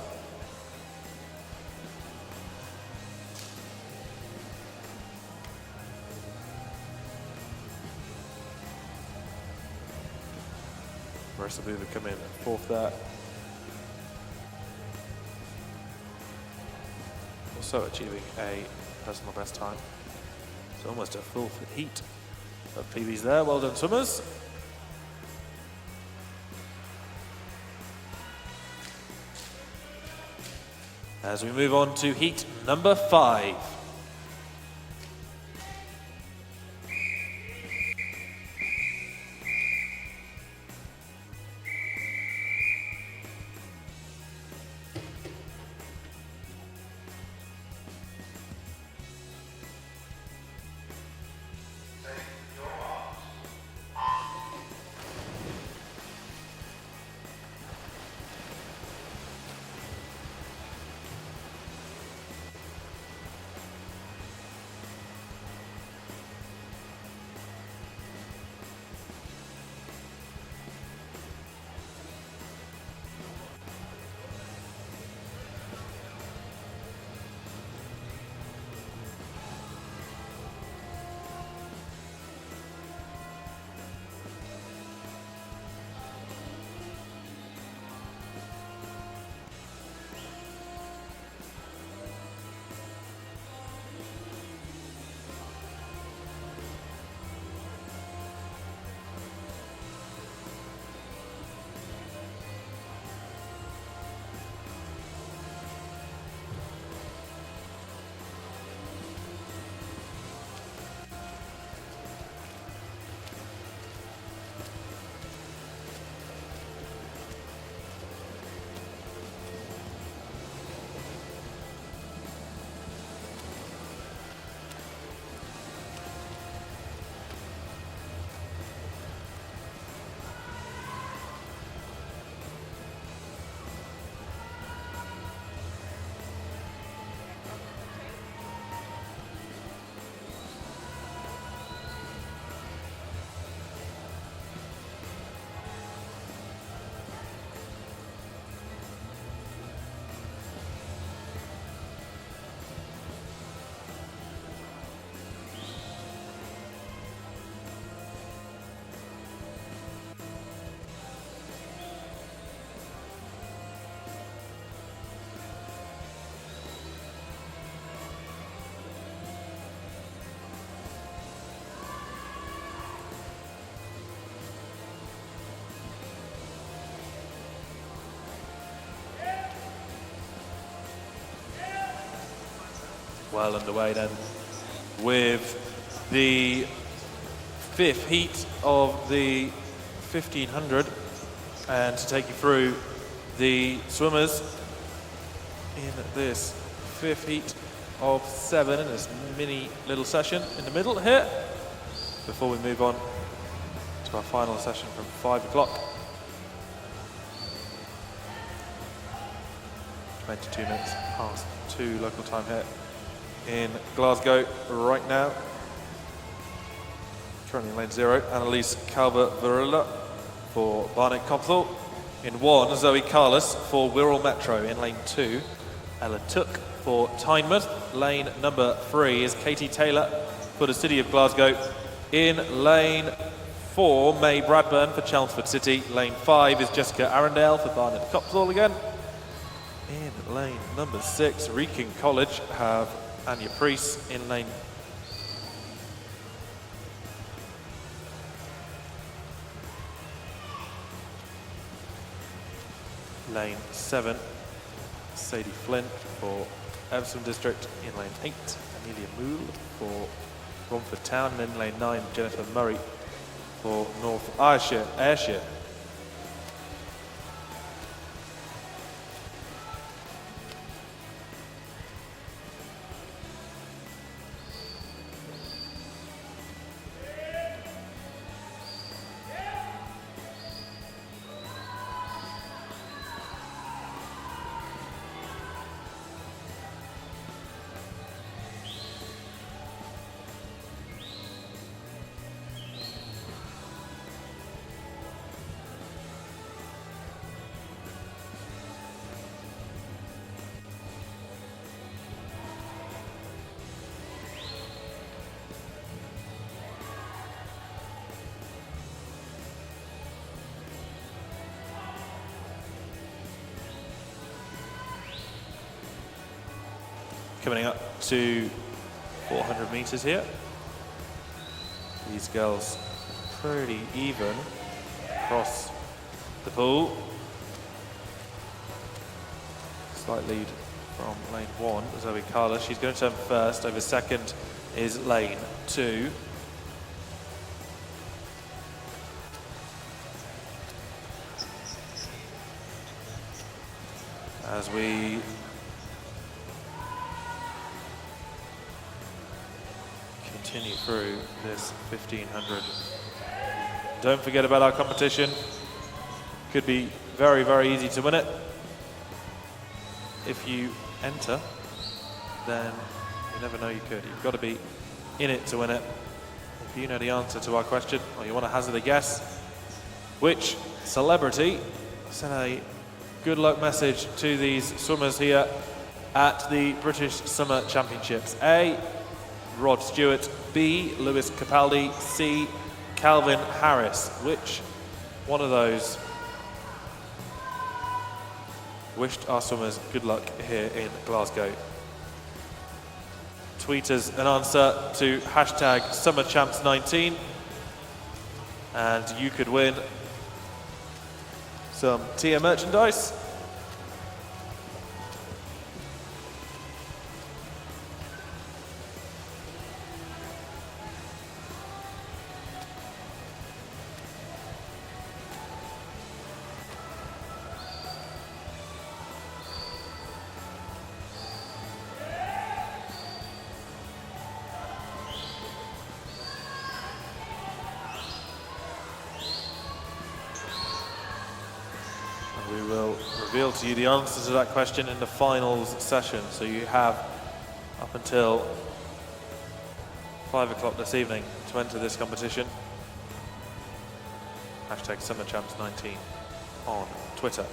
Marissa Boover come in fourth there. Also achieving a personal best time. It's almost a full heat of PBs there. Well done, swimmers. As we move on to heat number 5. Well underway then with the 5th heat of the 1500, and to take you through the swimmers in this 5th heat of 7 in this mini little session in the middle here before we move on to our final session from 5 o'clock. 22 minutes past 2 local time here in Glasgow right now. Currently in lane 0, Annalise Calver-Varela for Barnet Copthall. In 1, Zoe Carlos for Wirral Metro. In lane 2, Ella Took for Tynemouth. Lane number 3 is Katie Taylor for the City of Glasgow. In lane 4, May Bradburn for Chelmsford City. Lane 5 is Jessica Arundale for Barnet Copthall again. In lane number 6, Wrekin College have Anya Priest. In lane Lane 7, Sadie Flint for Everson District. In lane 8, Amelia Moole for Romford Town. And in lane 9, Jennifer Murray for North Ayrshire. Coming up to 400 metres here. These girls pretty even across the pool. Slight lead from lane 1, Zoe Carlos. She's going to turn first. Over second is lane 2. As we continue through this 1500. Don't forget about our competition. Could be very, very easy to win it. If you enter, then you never know you could. You've got to be in it to win it. If you know the answer to our question, or you want to hazard a guess, which celebrity sent a good luck message to these swimmers here at the British Summer Championships? A, Rod Stewart. B, Lewis Capaldi. C, Calvin Harris. Which one of those wished our swimmers good luck here in Glasgow? Tweet us an answer to hashtag SummerChamps19 and you could win some Tia merchandise. We will reveal to you the answer to that question in the finals session. So you have up until 5 o'clock this evening to enter this competition. Hashtag SummerChamps19 on Twitter.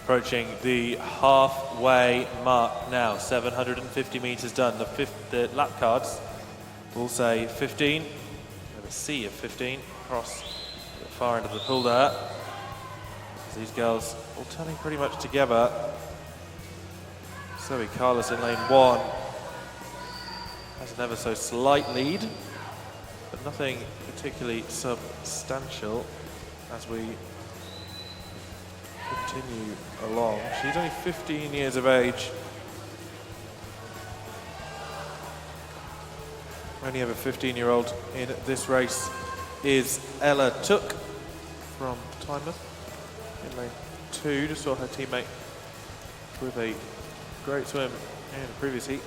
Approaching the halfway mark now, 750 meters done. The lap cards will say 15. We have a sea of 15 across the far end of the pool there. These girls all turning pretty much together. Zoe Carlos in lane 1 has an ever so slight lead, but nothing particularly substantial as we continue along. She's only 15 years of age. Only ever 15-year-old in this race is Ella Took from Tynemouth in lane 2. Just saw her teammate with a great swim in the previous heat.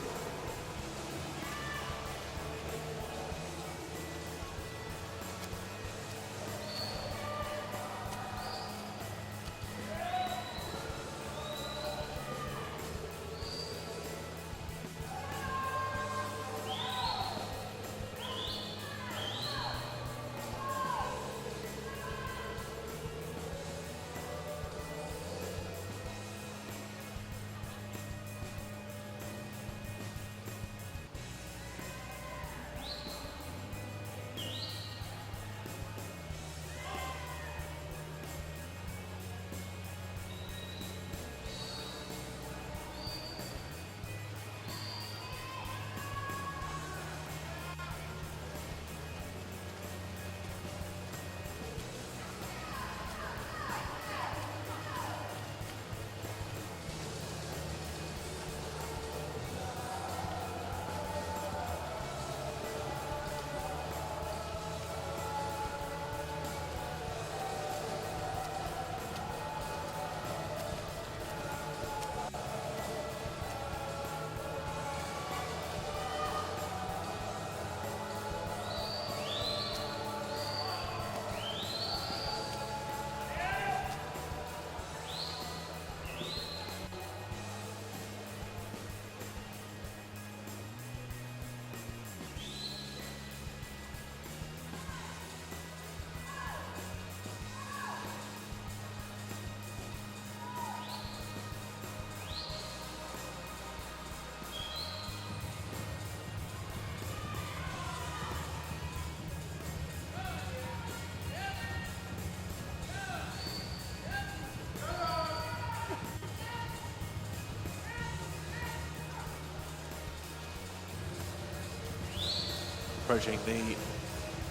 Approaching the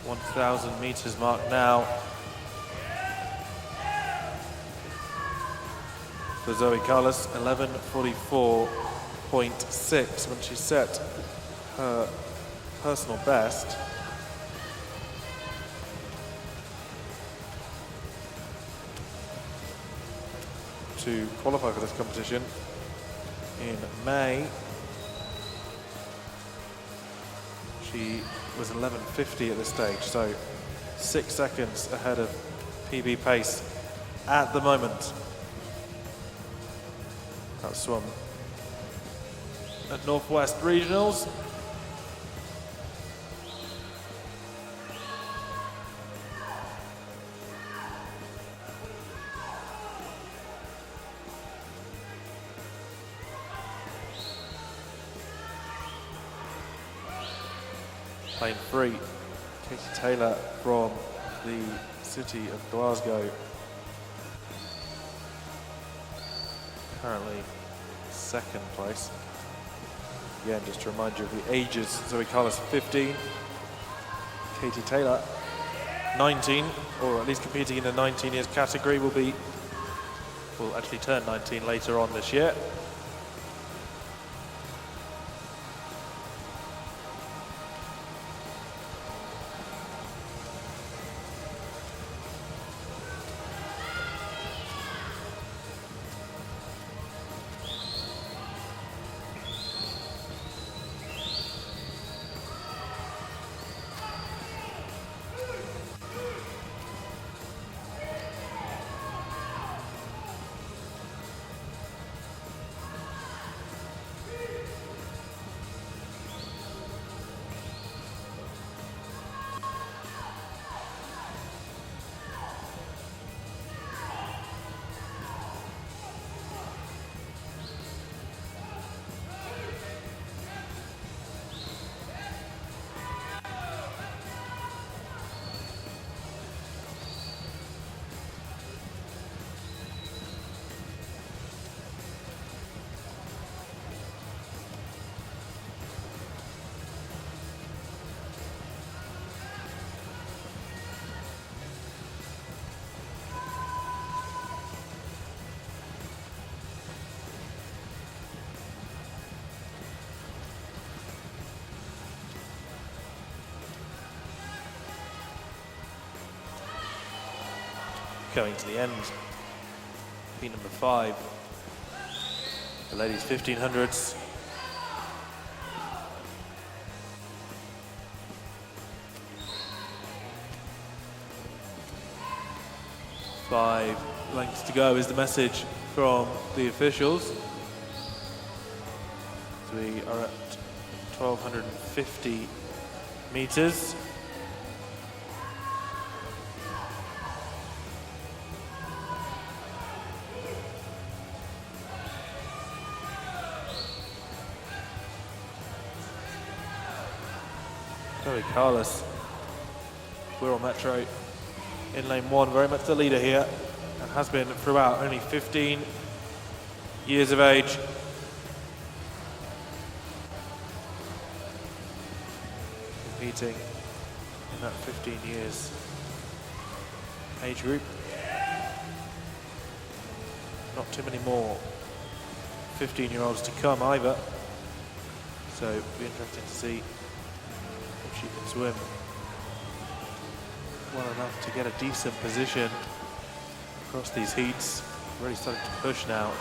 1,000 meters mark now for Zoe Carlos, 11:44.6 when she set her personal best. To qualify for this competition in May. She was 11:50 at this stage, so 6 seconds ahead of PB pace at the moment. That swum at Northwest Regionals. Lane 3, Katie Taylor from the city of Glasgow. Currently second place. Again, just to remind you of the ages, Zoe Carlos 15, Katie Taylor 19, or at least competing in the 19 years category, will actually turn 19 later on this year. coming to the end. Heat number 5. The ladies 1500s. Five lengths to go is the message from the officials. So we are at 1,250 meters. Zoe Carlos, Wirral Metro in lane 1, very much the leader here, and has been throughout, only 15 years of age. Competing in that 15 years age group. Not too many more 15-year-olds to come either, so it'll be interesting to see if she can swim well enough to get a decent position across these heats. Really starting to push now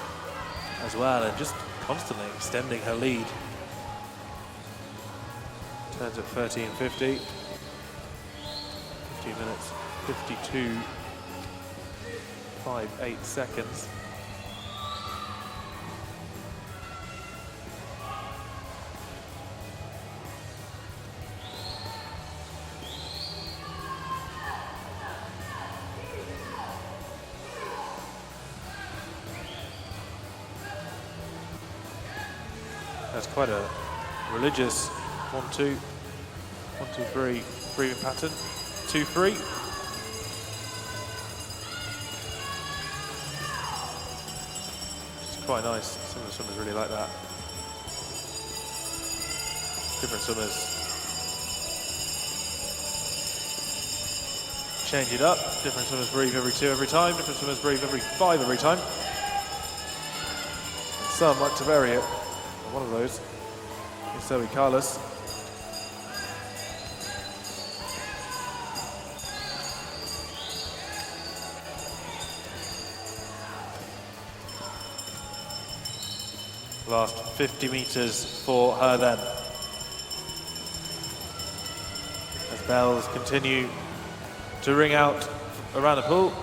as well, and just constantly extending her lead. Turns at 13:50. 15 minutes, 52.58 seconds. That's quite a religious 1-2, 1-2-3 breathing pattern. 2-3. It's quite nice. Some of the swimmers really like that. Different swimmers change it up. Different swimmers breathe every 2 every time. Different swimmers breathe every 5 every time. And some like to vary it. One of those is Zoe Carlos. Last 50 meters for her then. As bells continue to ring out around the pool,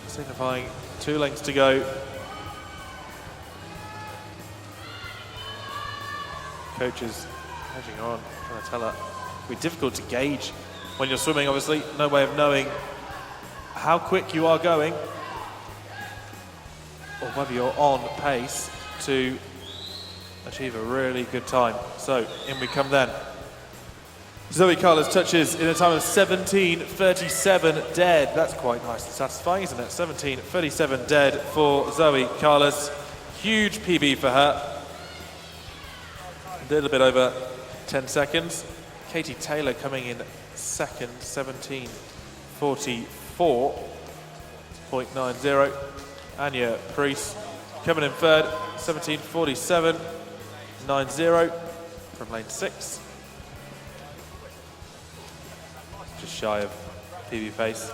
signifying 2 lengths to go. Coaches edging on, trying to tell her. It'll be difficult to gauge when you're swimming, obviously. No way of knowing how quick you are going or whether you're on pace to achieve a really good time. So in we come then. Zoe Carlos touches in a time of 17:37 dead. That's quite nice and satisfying, isn't it? 17:37 dead for Zoe Carlos. Huge PB for her. A little bit over 10 seconds. Katie Taylor coming in second, 17:44.90. Anya Priest coming in third, 17:47.90 from lane 6. Just shy of PB pace.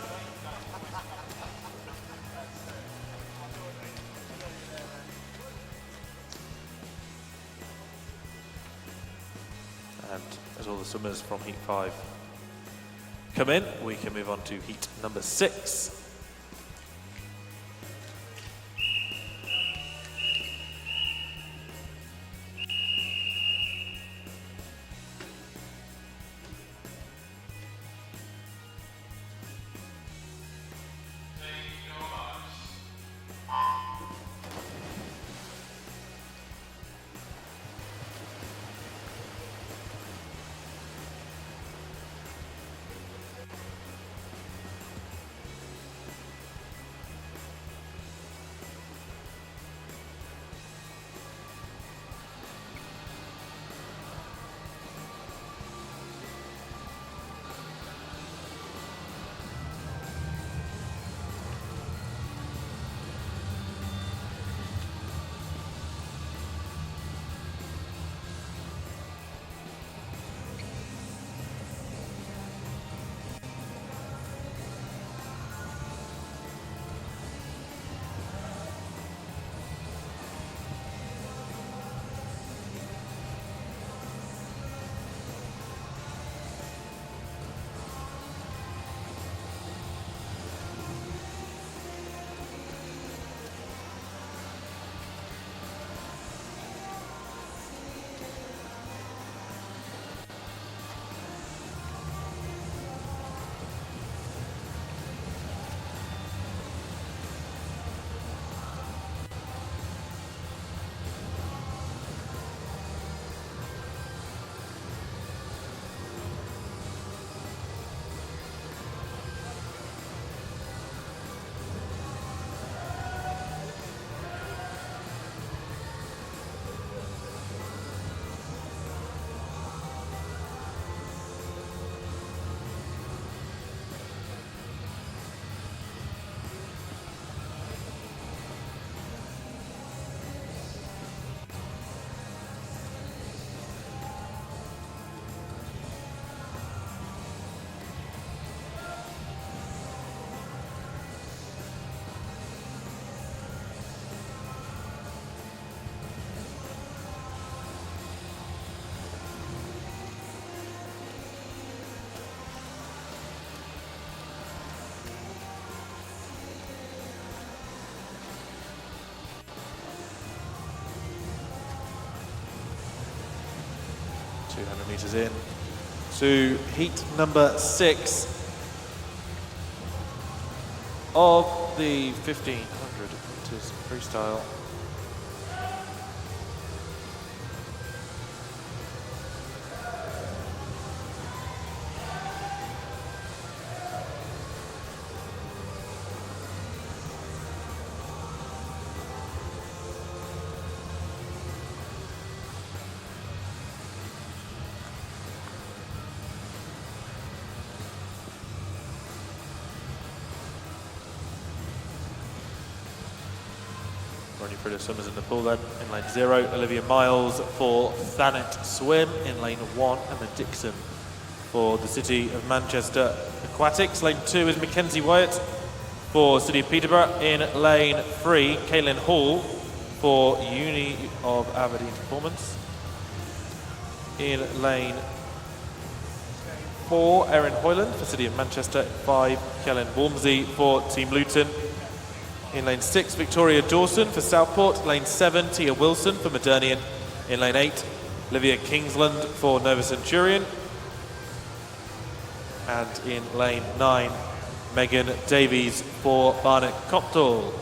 And as all the swimmers from Heat 5 come in, we can move on to Heat number 6. 200 metres in to heat number 6 of the 1500 metres freestyle. Running through the swimmers in the pool then. In lane 0, Olivia Miles for Thanet Swim. In lane 1, Emma Dixon for the City of Manchester Aquatics. Lane 2 is Mackenzie Wyatt for City of Peterborough. In lane 3, Caitlin Hall for Uni of Aberdeen Performance. In lane 4, Erin Hoyland for City of Manchester. 5, Kellen Walmsley for Team Luton. In lane 6, Victoria Dawson for Southport. Lane 7, Tia Wilson for Modernian. In lane 8, Olivia Kingsland for Nova Centurion. And in lane 9, Megan Davies for Barnet Copthall.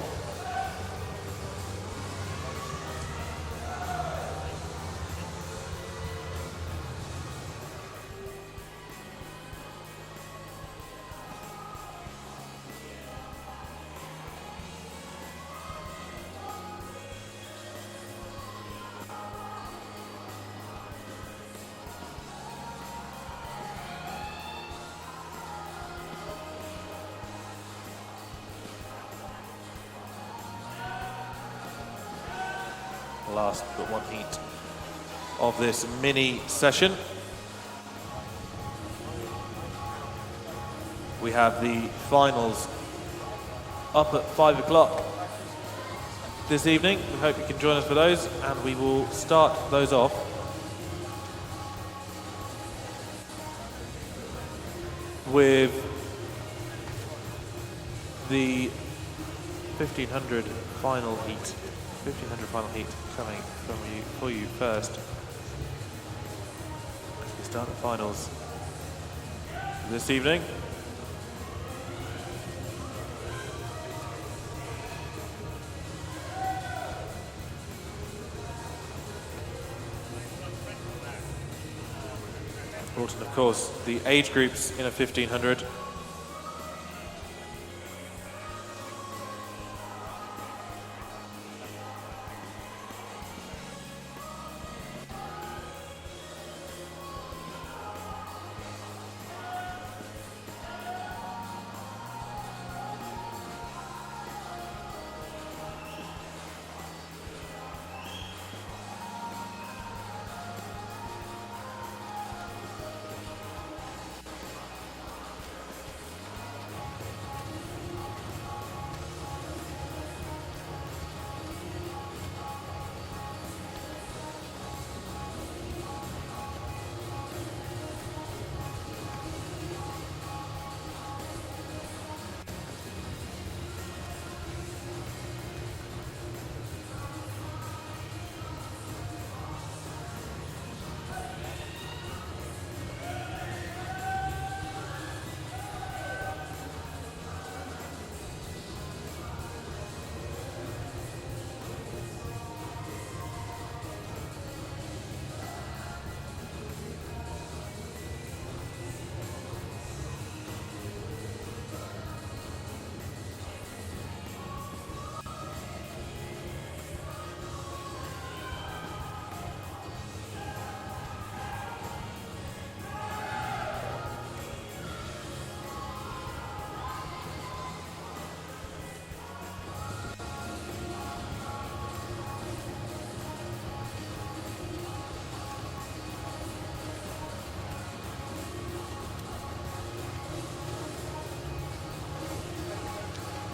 Last but one heat of this mini session. We have the finals up at 5 o'clock this evening. We hope you can join us for those, and we will start those off with the 1500 final heat. 1500 final heat coming for you first. As we start the finals this evening. Important, of course, the age groups in a 1500.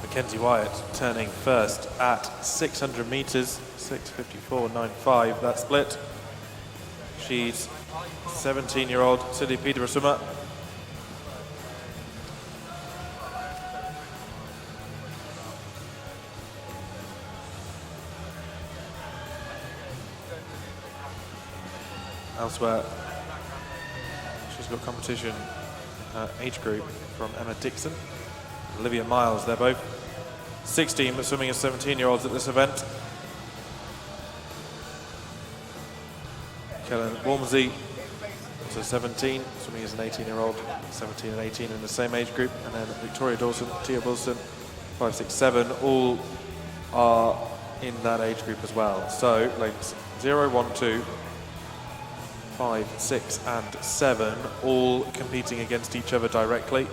Mackenzie Wyatt turning first at 600 metres, 6:54.95 that split. She's 17-year-old City Peterborough swimmer. Elsewhere, She's got competition in her age group from Emma Dixon, Olivia Miles. They're both 16 but swimming as 17-year-olds at this event. Kellen Walmsley, also 17, swimming as an 18-year-old, 17 and 18 in the same age group. And then Victoria Dawson, Tia Wilson, 5, 6, 7, all are in that age group as well. So lanes 0, 1, 2, 5, 6 and 7 all competing against each other directly.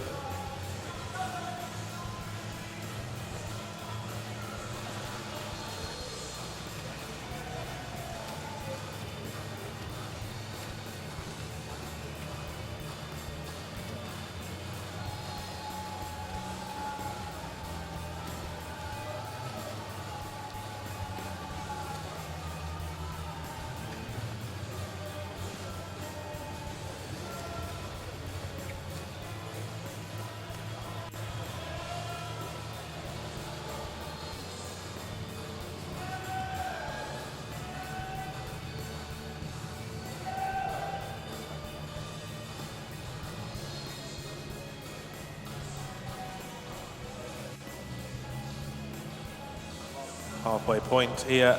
Halfway point here.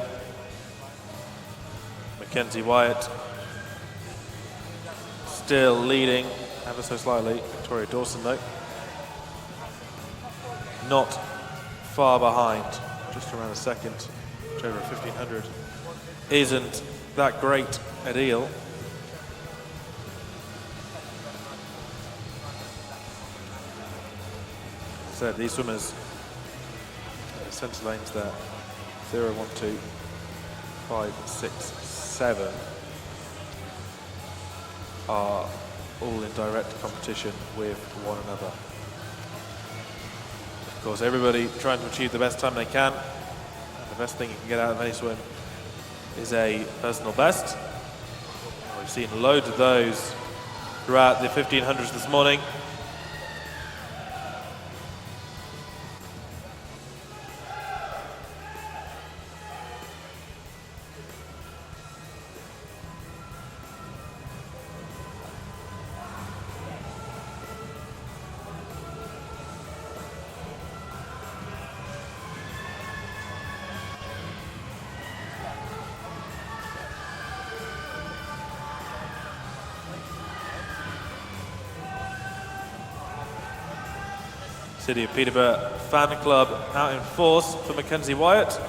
Mackenzie Wyatt still leading ever so slightly. Victoria Dawson though not far behind, just around a second, which over 1500 isn't that great at eel. So these swimmers, centre lanes there. 0, 1, 2, 5, 6, 7 are all in direct competition with one another. Of course, everybody trying to achieve the best time they can. And the best thing you can get out of any swim is a personal best. We've seen loads of those throughout the 1500s this morning. City of Peterborough fan club out in force for Mackenzie Wyatt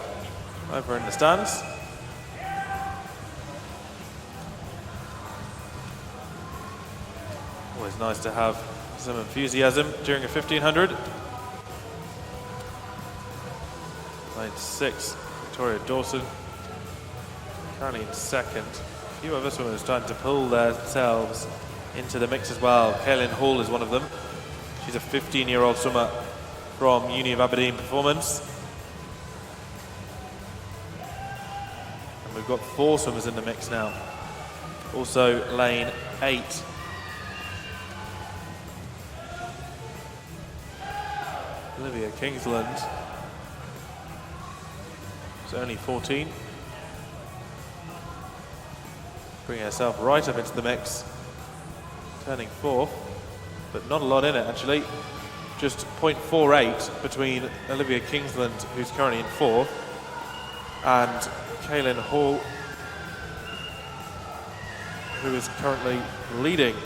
over in the stands. Always nice to have some enthusiasm during a 1500. Lane 6, Victoria Dawson, currently in second. A few other swimmers trying to pull themselves into the mix as well. Kaylin Hall is one of them. She's a 15-year-old swimmer from Uni of Aberdeen Performance. And we've got 4 swimmers in the mix now. Also lane 8. Olivia Kingsland is only 14. Bringing herself right up into the mix. Turning 4th. But not a lot in it actually. Just 0.48 between Olivia Kingsland, who's currently in 4th, and Kaylin Hall, who is currently leading.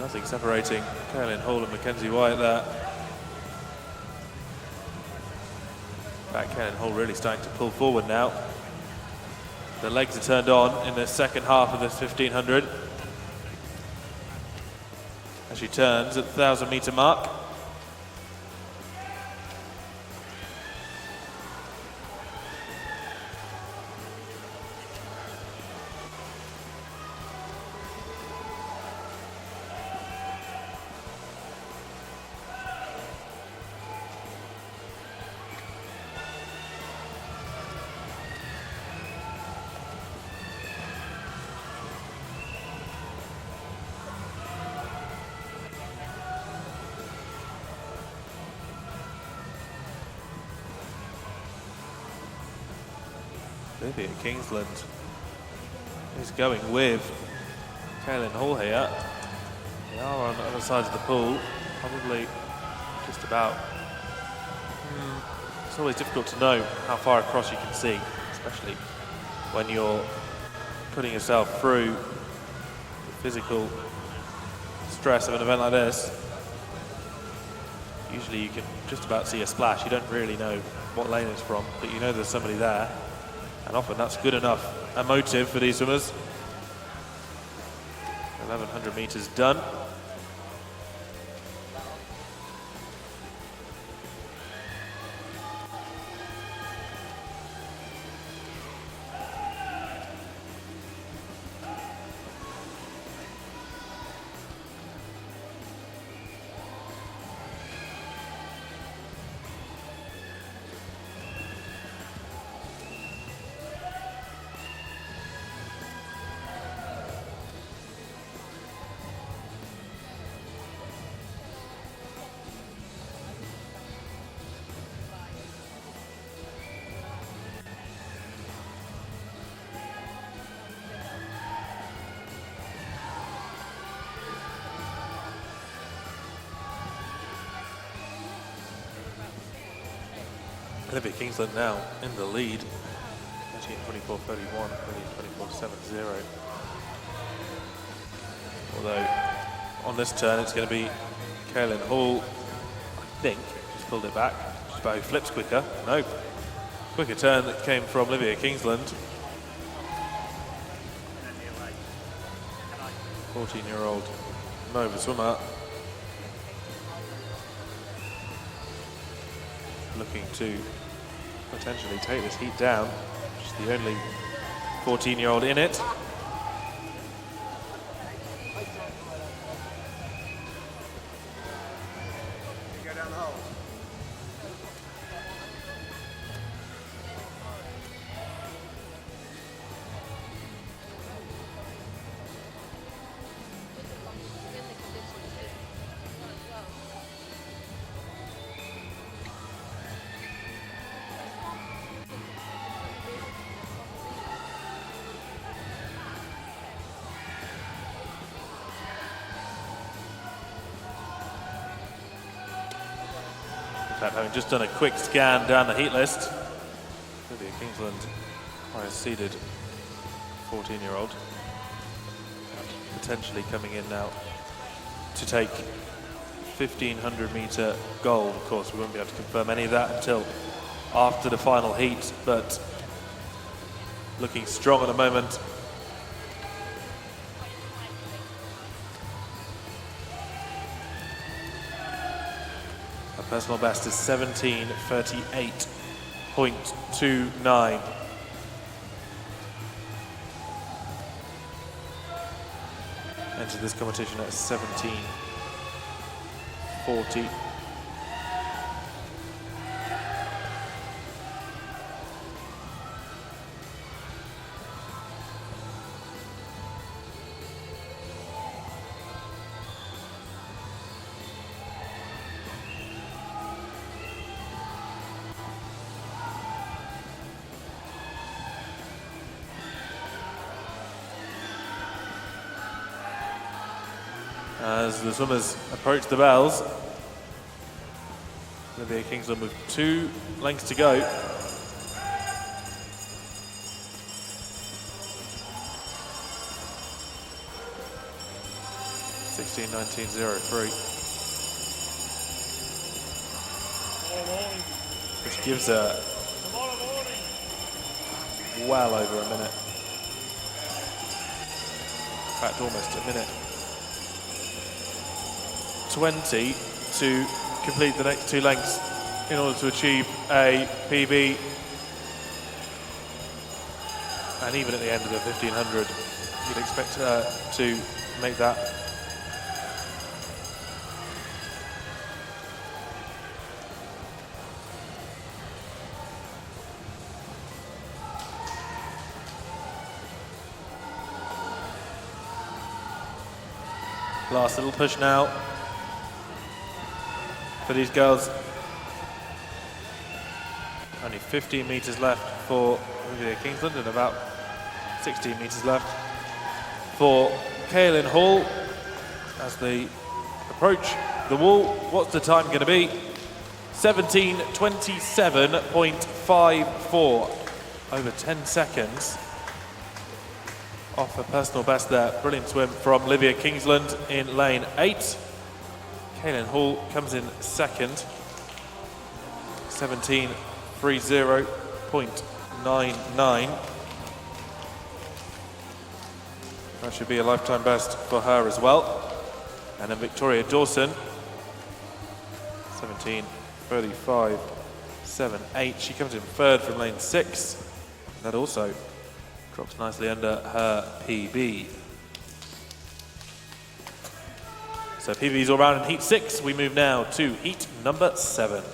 Nothing separating Kaylin Hall and Mackenzie Wyatt there. In fact, Kaylin Hall really starting to pull forward now. The legs are turned on in the second half of this 1500. As she turns at the 1,000-metre mark. Olivia Kingsland is going with Kaylin Hall here. They are on the other side of the pool, probably just about. It's always difficult to know how far across you can see, especially when you're putting yourself through the physical stress of an event like this. Usually you can just about see a splash. You don't really know what lane it's from, but you know there's somebody there. And often that's good enough a motive for these swimmers. 1100 meters done. Olivia Kingsland now in the lead. 13:24:31, 13:24:70. Although on this turn it's going to be Kaylin Hall, I think, just pulled it back. Just about who flips quicker. No. Quicker turn that came from Olivia Kingsland. 14-year-old Nova swimmer. Looking to potentially take this heat down. She's the only 14-year-old in it. Having just done a quick scan down the heat list, Olivia Kingsland, highest seeded 14-year-old, potentially coming in now to take 1500 meter gold. Of course, we won't be able to confirm any of that until after the final heat, but looking strong at the moment. Personal best is 17:38.29. Entered this competition at 17:40. As the swimmers approach the bells, Olivia Kingsland with 2 lengths to go. (16:19:03), which gives her well over a minute. In fact, almost a minute 20 to complete the next 2 lengths in order to achieve a PB. And even at the end of the 1500, you'd expect her to make that. Last little push now for these girls. Only 15 meters left for Olivia Kingsland and about 16 meters left for Kaylin Hall as they approach the wall. What's the time going to be? 17:27.54. Over 10 seconds off her personal best there. Brilliant swim from Olivia Kingsland in lane 8. Kaylin Hall comes in second. 17:30.99. That should be a lifetime best for her as well. And then Victoria Dawson, 17:35.78. She comes in third from lane 6. That also drops nicely under her PB. So PBs all round in heat 6. We move now to heat number 7.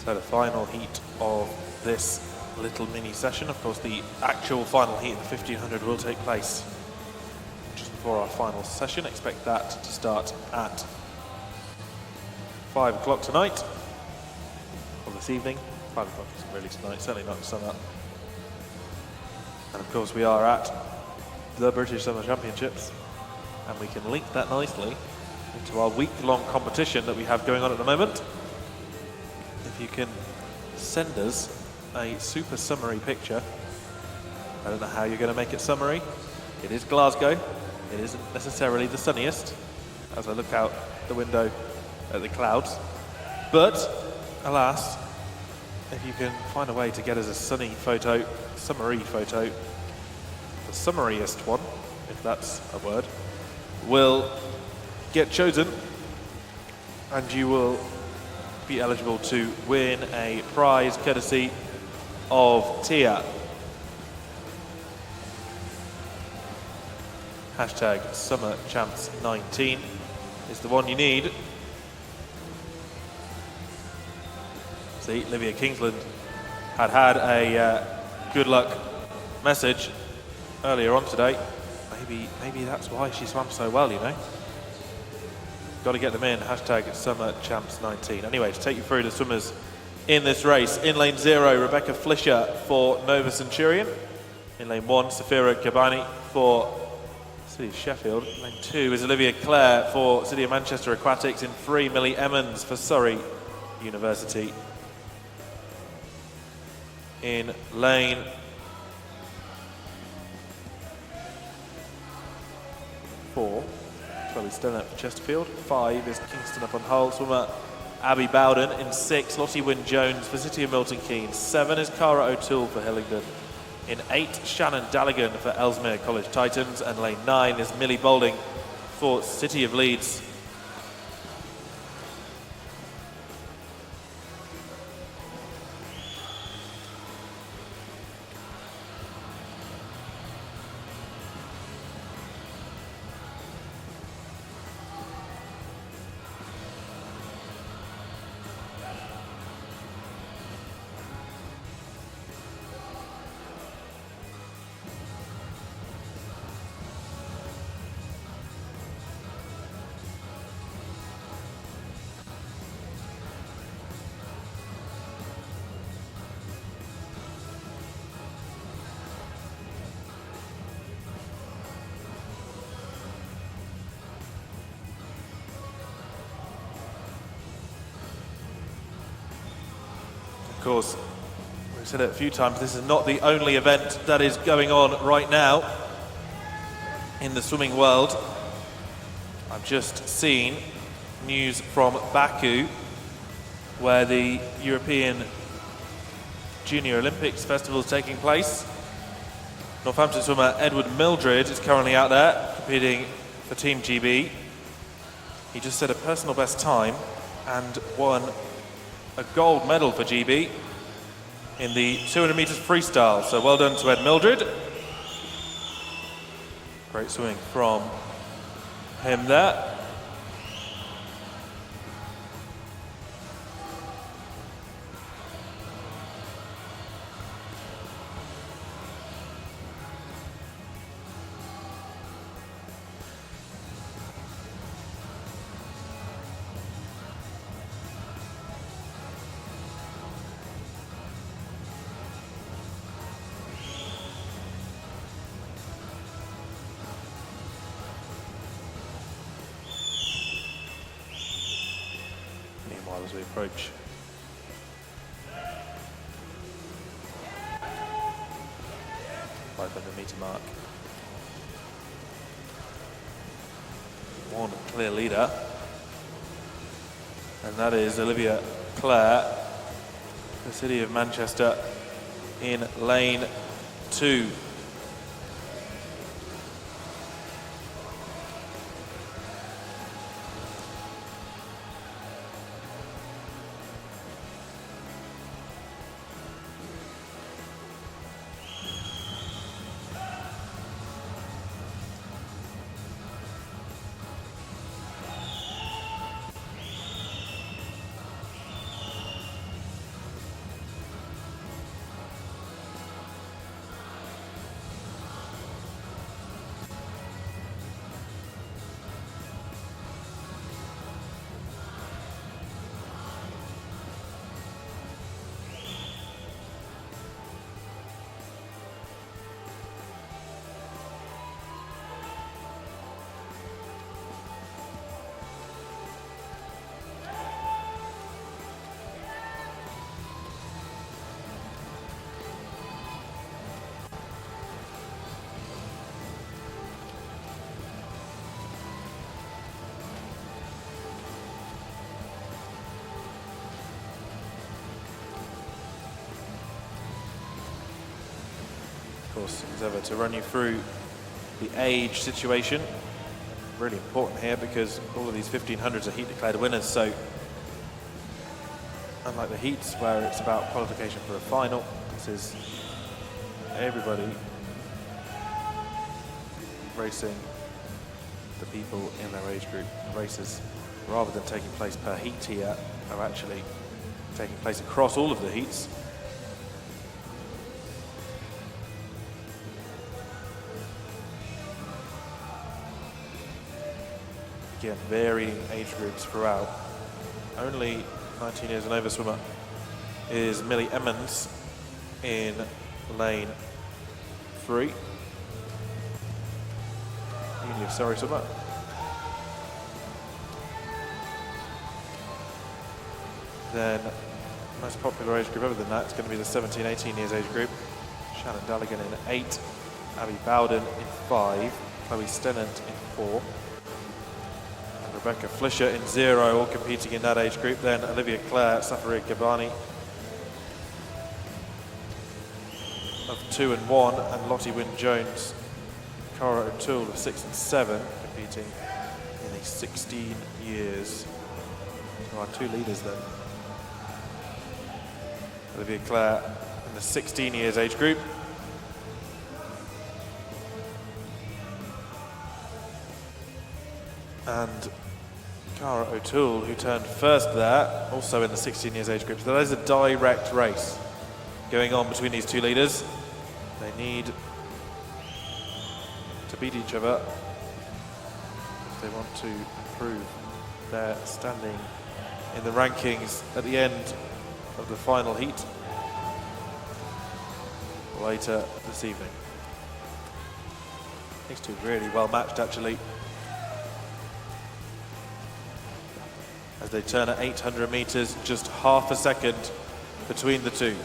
So the final heat of this little mini session. Of course, the actual final heat of the 1500 will take place just before our final session. Expect that to start at 5 o'clock tonight, or this evening. 5 o'clock isn't really tonight, certainly not sun up. And of course, we are at the British Summer Championships, and we can link that nicely into our week-long competition that we have going on at the moment. If you can send us a super summary picture. I don't know how you're going to make it summary. It is Glasgow. It isn't necessarily the sunniest as I look out the window at the clouds. But, alas, if you can find a way to get us a sunny photo, summary photo, the summariest one, if that's a word, will get chosen, and you will be eligible to win a prize courtesy of Tia. Hashtag SummerChamps19 is the one you need. See, Olivia Kingsland had a good luck message earlier on today. Maybe that's why she swam so well, you know. Got to get them in. Hashtag SummerChamps19. Anyway, to take you through the swimmers in this race. In lane 0, Rebecca Flischer for Nova Centurion. In lane 1, Safira Kabani for City of Sheffield. In lane 2 is Olivia Clare for City of Manchester Aquatics. In 3, Millie Emmons for Surrey University. In lane 4, Chloe Stone for Chesterfield. 5 is Kingston upon Hull swimmer Abby Bowden. In 6, Lottie Wynne-Jones for City of Milton Keynes. 7 is Cara O'Toole for Hillingdon. In 8, Shannon Dalligan for Ellesmere College Titans. And lane 9 is Millie Boulding for City of Leeds. course, we've said it a few times, this is not the only event that is going on right now in the swimming world. I've just seen news from Baku, where the European Junior Olympics Festival is taking place. Northampton swimmer Edward Mildred is currently out there competing for Team GB. He just set a personal best time and won a gold medal for GB in the 200 meters freestyle. So well done to Ed Mildred. Great swimming from him there. As we approach the 500-meter mark. One clear leader, and that is Olivia Clare, the City of Manchester, in lane 2. Of course, as ever, to run you through the age situation. Really important here because all of these 1500s are heat declared winners, so unlike the heats where it's about qualification for a final, this is everybody racing the people in their age group. The races, rather than taking place per heat here, are actually taking place across all of the heats. Again, varying age groups throughout. Only 19 years and over swimmer is Millie Emmons in lane 3. Uni of Surrey swimmer. Then, most popular age group other than that is going to be the 17-18 years age group. Shannon Daligan in 8, Abby Bowden in 5, Chloe Stennant in 4. Rebecca Flisher in 0, all competing in that age group. Then Olivia Clare, Safari Gabani of 2 and 1, and Lottie Wynne-Jones, Cara O'Toole of 6 and 7, competing in the 16 years. So our 2 leaders then. Olivia Clare in the 16 years age group. And Cara O'Toole, who turned first there, also in the 16 years age group. So that is a direct race going on between these 2 leaders. They need to beat each other if they want to improve their standing in the rankings at the end of the final heat later this evening. These 2 really well matched actually, as they turn at 800 meters, just half a second between the two.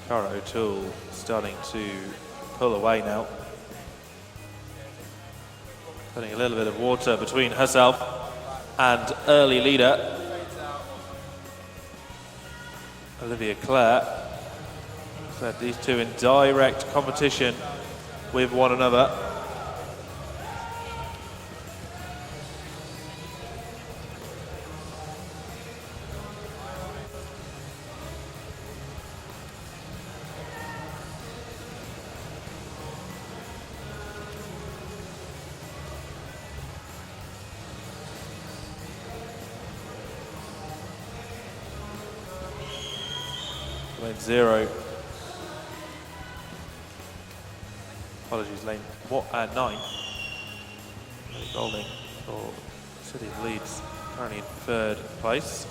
Cara O'Toole starting to pull away now. Putting a little bit of water between herself and early leader Olivia Clare. Said these two in direct competition with one another. Lane 0. Apologies, lane 9. Golding for City of Leeds, currently in 3rd place.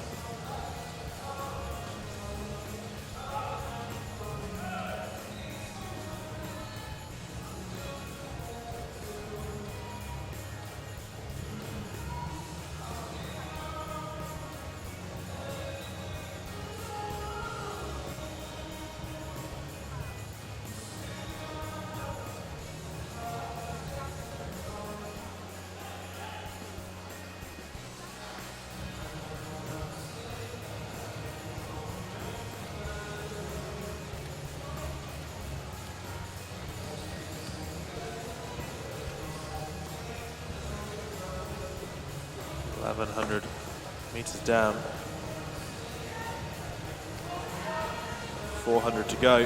Meters down, 400 to go.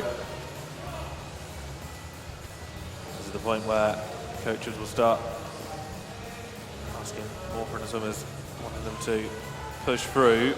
This is the point where coaches will start asking more from the swimmers, wanting them to push through.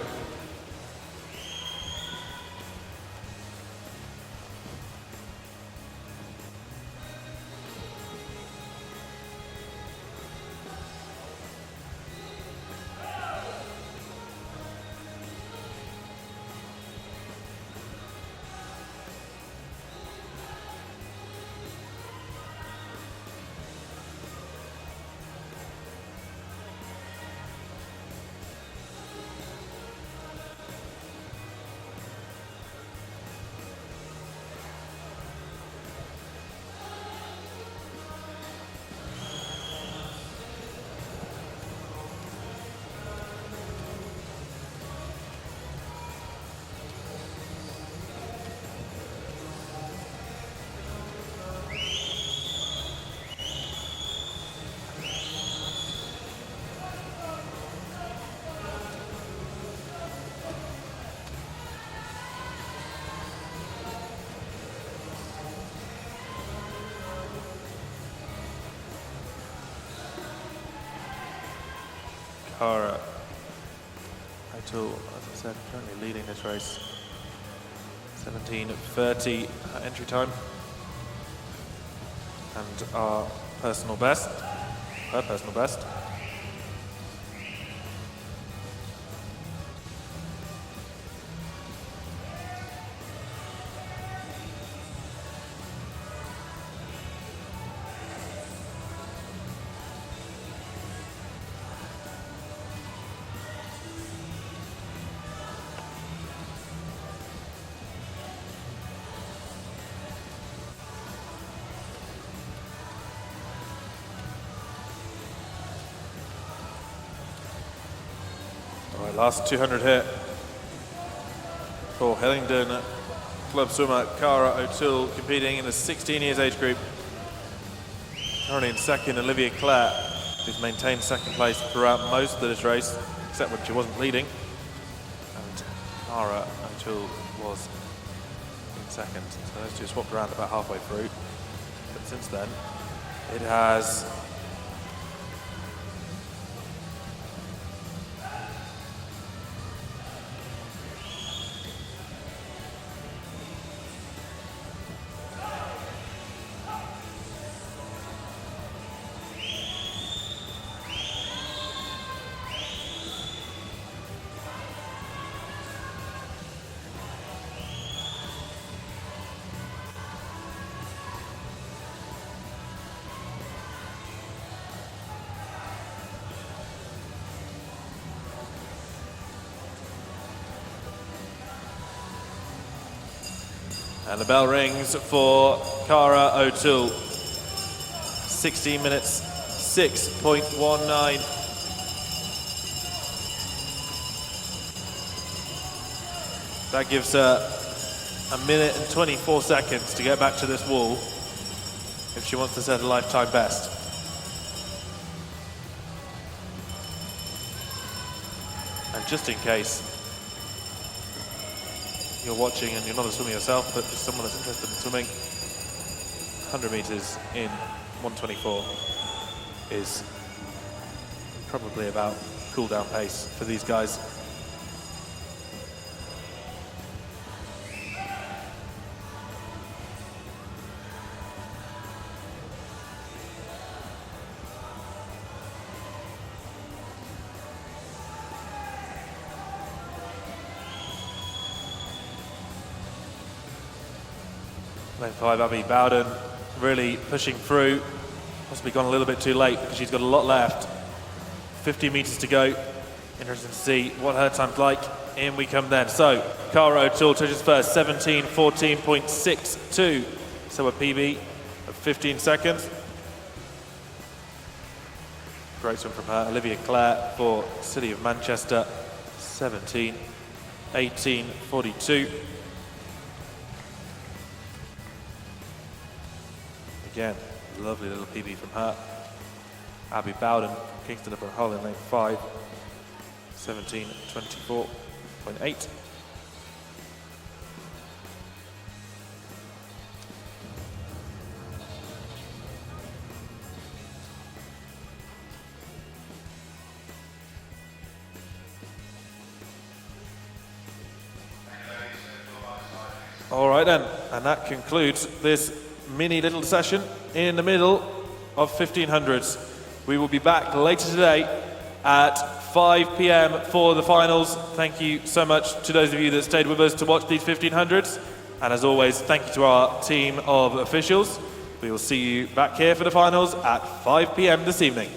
Cara O'Toole, as I said, currently leading this race. 17:30 entry time. And our personal best, her personal best. Last 200 here for Hillingdon club swimmer Cara O'Toole, competing in the 16 years age group. Currently in second, Olivia Clare, who's maintained second place throughout most of this race, except when she wasn't leading. And Cara O'Toole was in second. So those two swapped around about halfway through. But since then, it has and the bell rings for Cara O'Toole. 16 minutes, 6.19. That gives her 1 minute and 24 seconds to get back to this wall if she wants to set a lifetime best. And just in case you're watching and you're not a swimmer yourself, but just someone that's interested in swimming, 100 meters in 1:24 is probably about cool down pace for these guys. Lane 5, Abby Bowden, really pushing through. Possibly gone a little bit too late because she's got a lot left. 50 meters to go. Interesting to see what her time's like. In we come then. So, Cara O'Toole touches first, 17:14.62. So a PB of 15 seconds. Great swim from her. Olivia Clare for City of Manchester, 17:18.42. Again, lovely little PB from her. Abby Bowden, Kingston upon Hull in lane 5, 17:24.8. All right then, and that concludes this mini little session in the middle of 1500s. We will be back later today at 5 p.m. for the finals. Thank you so much to those of you that stayed with us to watch these 1500s. And as always, thank you to our team of officials. We will see you back here for the finals at 5 p.m. this evening.